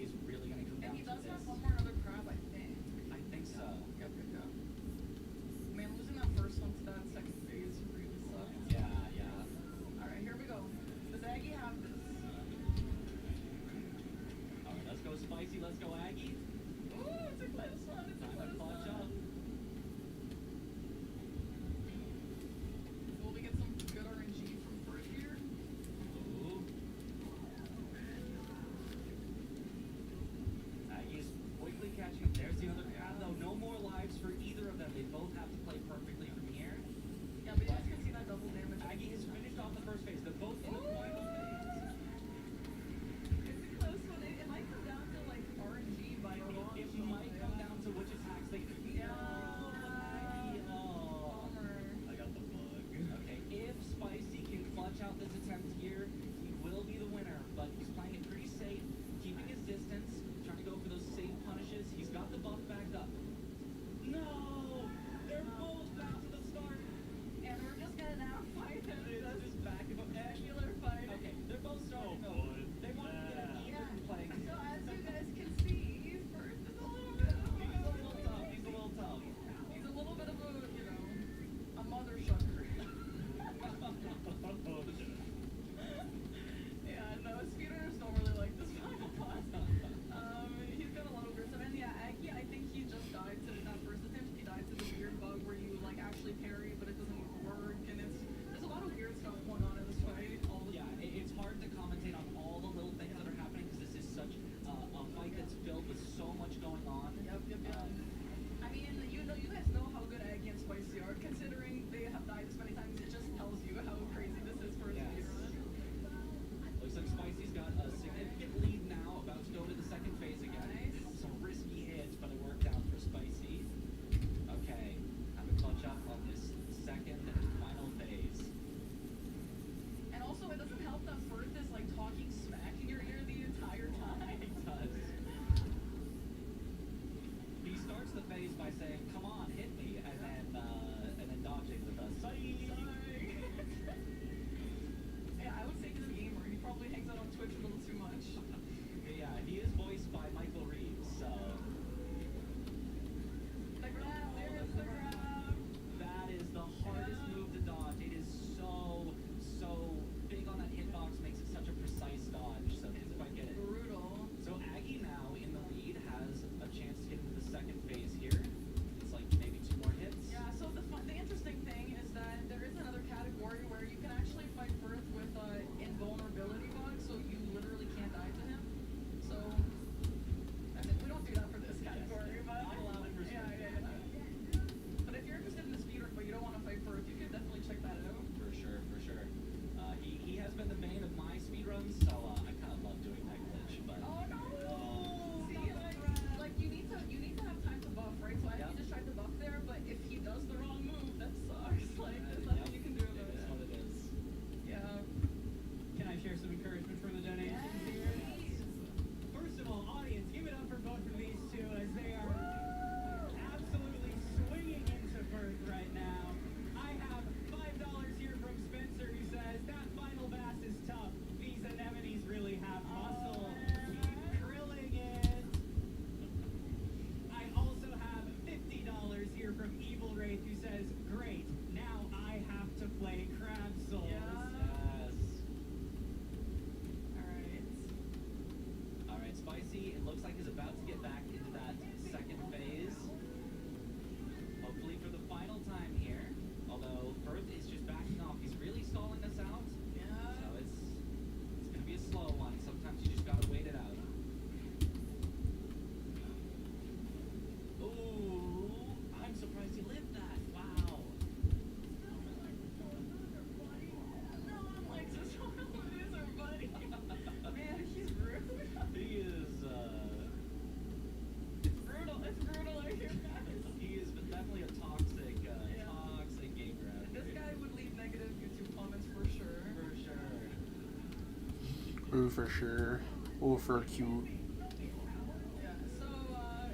Ooh, for sure. Ooh, for cute. Yeah, so,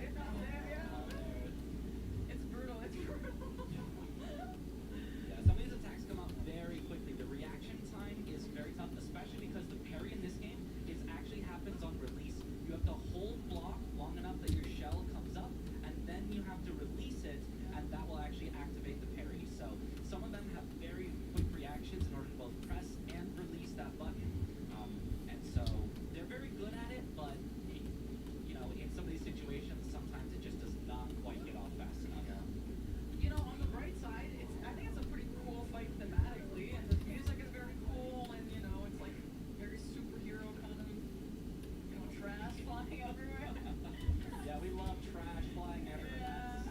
if not there, yeah. It's brutal, it's brutal. Yeah, some of these attacks come out very quickly. The reaction time is very tough, especially because the parry in this game actually happens on release. You have to hold block long enough that your shell comes up, and then you have to release it, and that will actually activate the parry. So some of them have very quick reactions in order to both press and release that button. And so they're very good at it, but you know, in some of these situations, sometimes it just does not quite get off fast enough. You know, on the bright side, I think it's a pretty cool fight thematically, and the music is very cool, and you know, it's like very superhero kind of, you know, trash flying everywhere. Yeah, we love trash flying everywhere.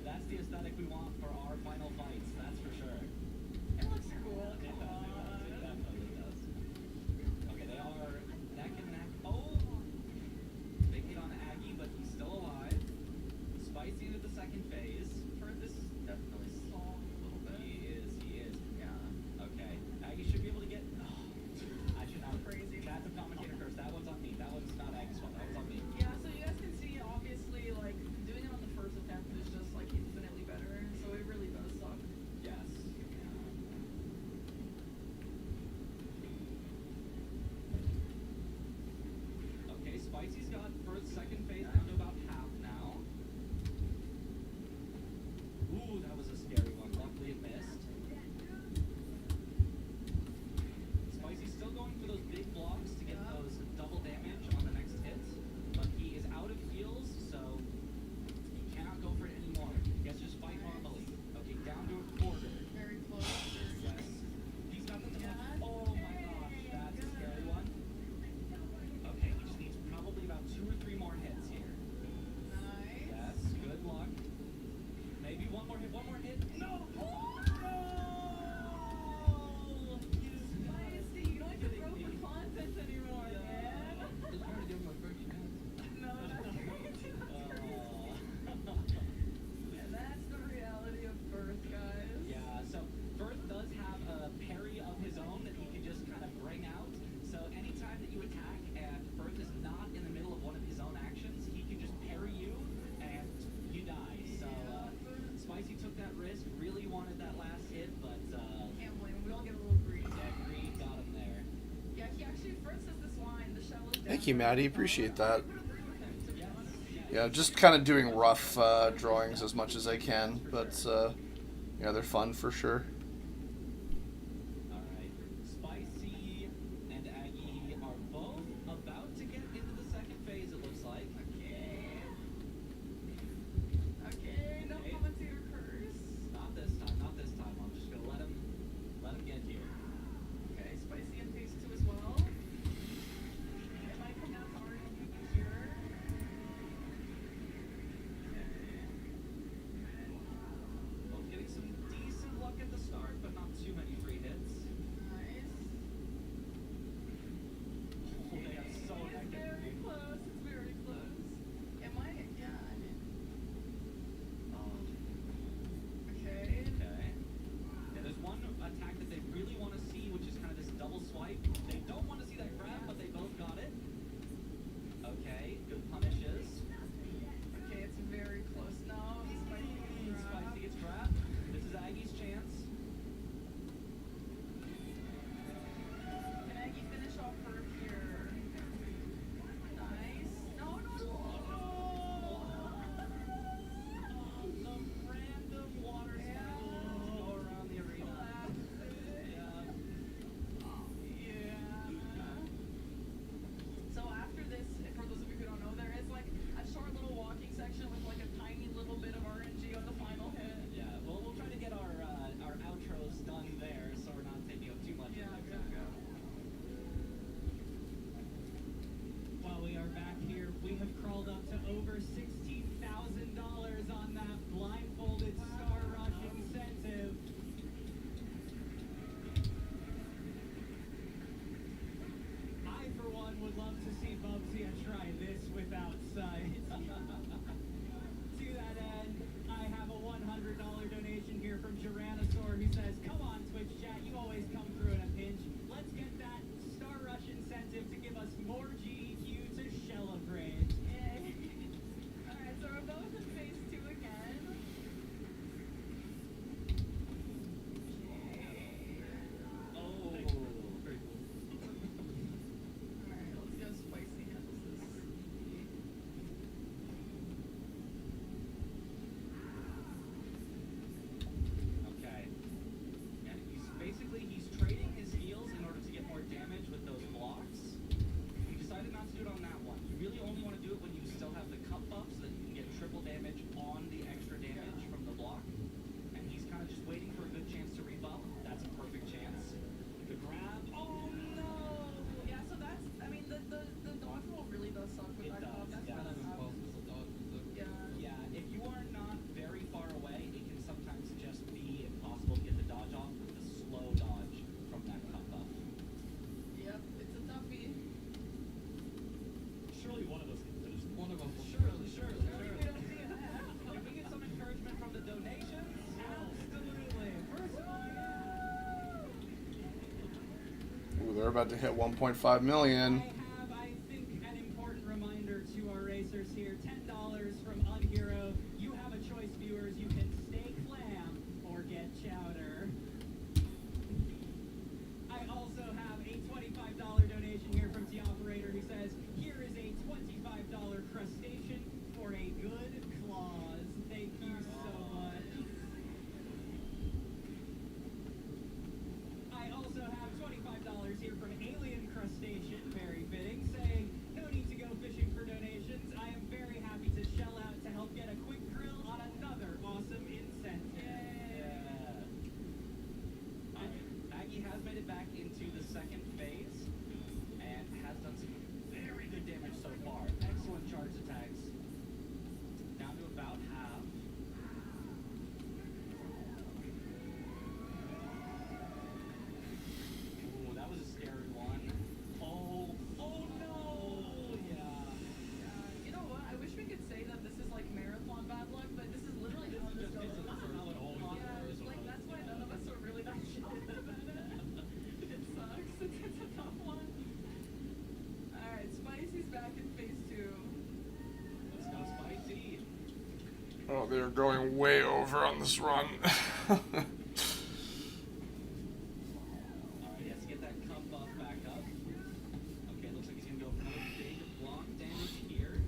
That's the aesthetic we want for our final fights, that's for sure. It looks cool. It definitely does. Okay, they are neck and neck. Oh! Big hit on Aggie, but he's still alive. Spicy into the second phase. Firth is definitely stalled a little bit. He is. Yeah. Okay, Aggie should be able to get... I should not... Crazy. That's a commentator curse. That one's on me. That one's not Aggie's fault. That one's on me. Yeah, so you guys can see, obviously, like, doing it on the first attempt is just, like, infinitely better, so it really does suck. Yes. Okay, Spicy's got first, second phase down to about half now. Ooh, that was a scary one. Luckily it missed. Spicy's still going for those big blocks to get those double damage on the next hit, but he is out of heals, so he cannot go for it anymore. He has to just fight normally. Okay, down to a quarter. Very close. Yes. He's got the Oh my gosh, that's a scary one. Okay, he just needs probably about 2 or 3 more hits here. Nice. Yes, good luck. Maybe one more hit, No! No! Spicy, you don't have to throw for content anymore, man. Just trying to give him a first chance. No, that's And that's the reality of Firth, guys. Yeah, so Firth does have a parry of his own that he can just kind of bring out. So anytime that you attack and Firth is not in the middle of one of his own actions, he can just parry you and you die. So Spicy took that risk, really wanted that last hit, but Can't blame him. We all get a little greedy. yeah, Greed got him there. Yeah, he actually, Firth says this line, the shell is down. Thank you, Maddie. Appreciate that. Yeah, just kind of doing rough drawings as much as I can, but yeah, they're fun for sure. Alright, Spicy and Aggie are both about to get into the second phase, it looks like. Okay, no commentator curse. Not this time. I'm just gonna let him get here. Okay, Spicy in phase 2 as well. It might come down to RNG here. Both getting some decent luck at the start. they're about to hit 1.5 million. I think, an important reminder to our racers here. $10 from Unhero. You have a choice, viewers. You can stay clam or get chowder. I also have a $25 donation here from the operator who says, here is a $25 crustacean for a good clause. Thank you so much. I also have $25 here from Alien Crustacean, very fitting, saying, no need to go fishing for donations. I am very happy to shell out to help get a quick grill on another awesome incentive. Aggie has made it back into the second phase and has done some very good damage so far. Excellent charge attacks. Down to about half. Ooh, that was a scary one. Oh no! Yeah. You know what? I wish we could say that this is like marathon bad luck, but this is literally how this goes. Yeah, like that's why none of us are really that shit about it. It sucks. It's a tough one. Alright, Spicy's back in phase 2. Let's go, Spicy. Oh, they're going way over on this run. Alright, he has to get that cum buff back up. Okay, looks like he's gonna go for another big block damage here.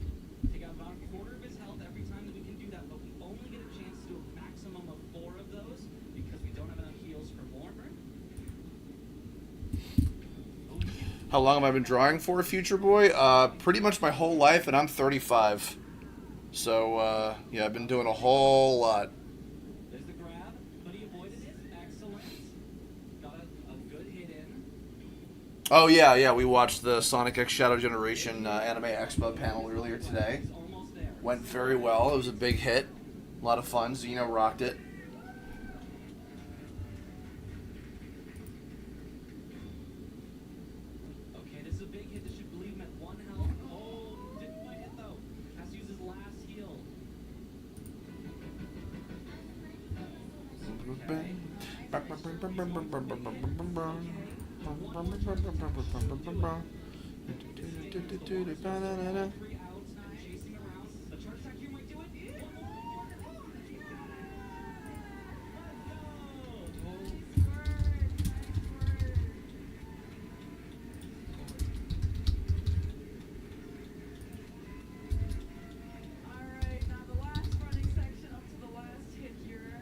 Take out about a quarter of his health every time that we can do that, but we only get a chance to do a maximum of 4 of those because we don't have enough heals for more. How long have I been drawing for, Future Boy? Pretty much my whole life, and I'm 35. So, yeah, I've been doing a whole lot. There's the grab, but he avoided it. Excellent. Got a good hit in. Oh, yeah, we watched the Sonic X Shadow Generation Anime Expo panel earlier today. Went very well. It was a big hit. A lot of fun. Xeno rocked it. Okay, this is a big hit. This should leave him at 1 health. Oh, didn't quite hit though. Has to use his last heal. Chasing around. The charge attack here might do it. Alright, now the last running section up to the last hit here.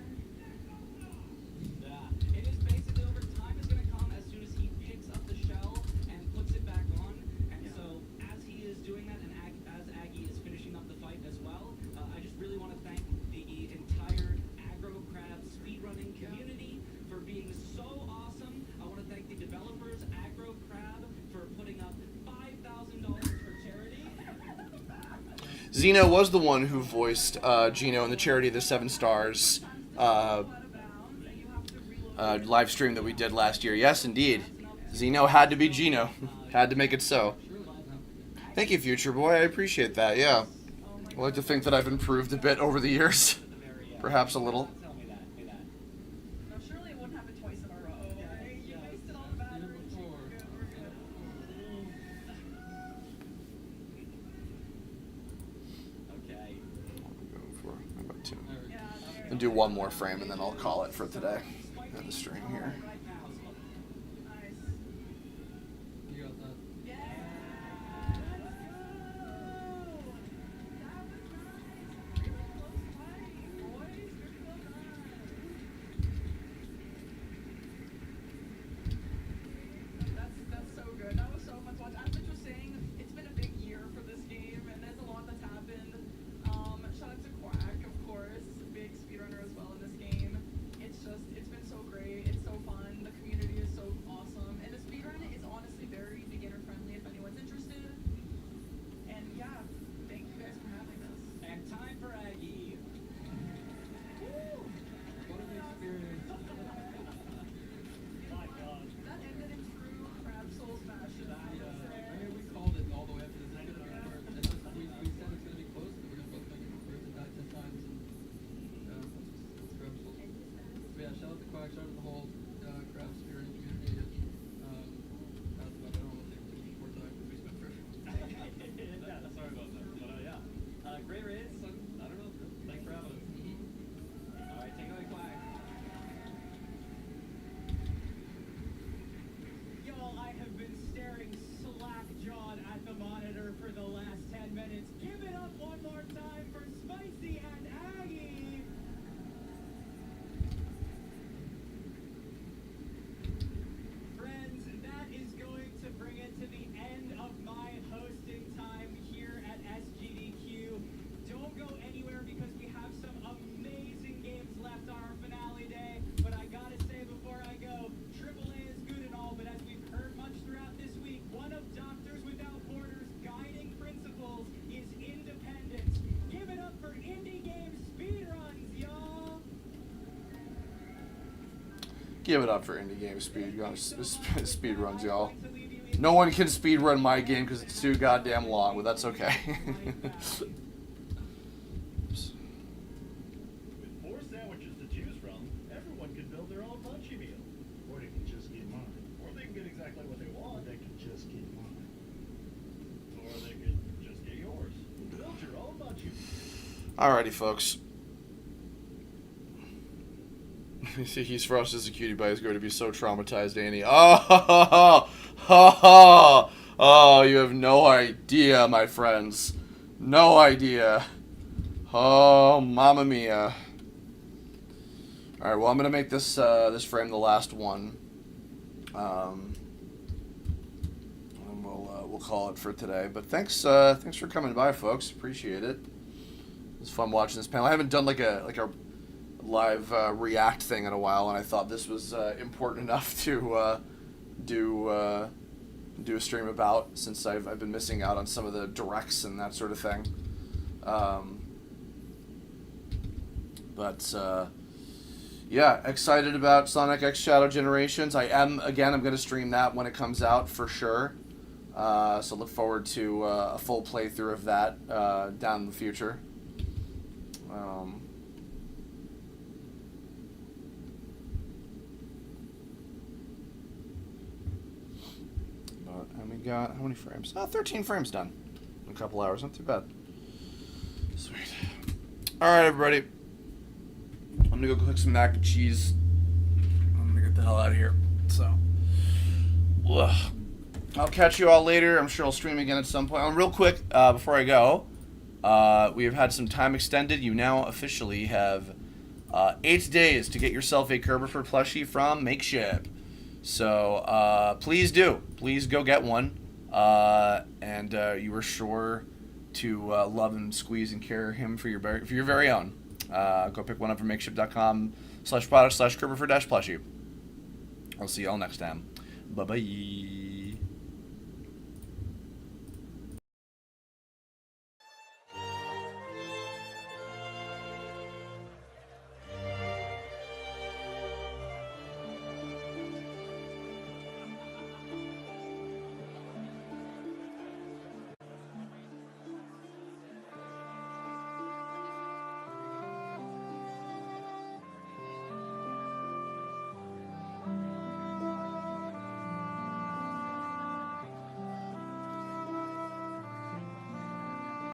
Yeah, it is basically over. Time is going to come as soon as he picks up the shell and puts it back on. And so, as he is doing that, and as Aggie is finishing up the fight as well, I just really want to thank the entire Aggro Crab speedrunning community for being so awesome. I want to thank the developers, Aggro Crab, for putting up $5,000 for charity. Xeno was the one who voiced Gino in the Charity of the 7 Stars live stream that we did last year. Yes, indeed. Xeno had to be Gino. Had to make it so. Thank you, Future Boy. I appreciate that, yeah. I like to think that I've improved a bit over the years. Perhaps a little. No, surely it wouldn't happen twice in a row. You wasted all the battery. Okay. About 2. And do one more frame, and then I'll call it for today. And the stream here. You got that. Yeah. That's so good. That was so fun to watch. As Mitch was saying, it's been a big year for this game, and there's a lot that's happened. Shout out to Quack, of course, big speedrunner as well in this game. It's been so great. It's so fun. Give it up for indie game speed runs, y'all. No one can speed run my game because it's too goddamn long, but that's okay. With 4 sandwiches to choose from, everyone can build their own munchie meal. Or they can just get mine. Or they can get exactly what they want. They can just get mine. Or they could just get yours. Build your own munchie meal. Alrighty, folks. He's for us as a cutie pie is going to be so traumatized, Annie. Oh, you have no idea, my friends. No idea. Oh, mamma mia. Alright, well, I'm going to make this this frame the last one. And we'll call it for today. But thanks for coming by, folks. Appreciate it. It was fun watching this panel. I haven't done like a live react thing in a while, and I thought this was important enough to do a stream about, since I've been missing out on some of the directs and that sort of thing. Yeah, excited about Sonic X Shadow Generations. I'm going to stream that when it comes out for sure. So look forward to a full playthrough of that down in the future. And we got, how many frames? 13 frames done in a couple hours. Not too bad. Sweet. Alright, everybody. I'm gonna go cook some mac and cheese. I'm gonna get the hell out of here. So, I'll catch you all later. I'm sure I'll stream again at some point. Real quick, before I go, we have had some time extended. You now officially have 8 days to get yourself a Kirbopher plushie from Makeship. So please do. Please go get one. And you are sure to love and squeeze and care him for your very own. Go pick one up from makeship.com/product/Kirbopher-plushie. I'll see y'all next time. Bye-bye.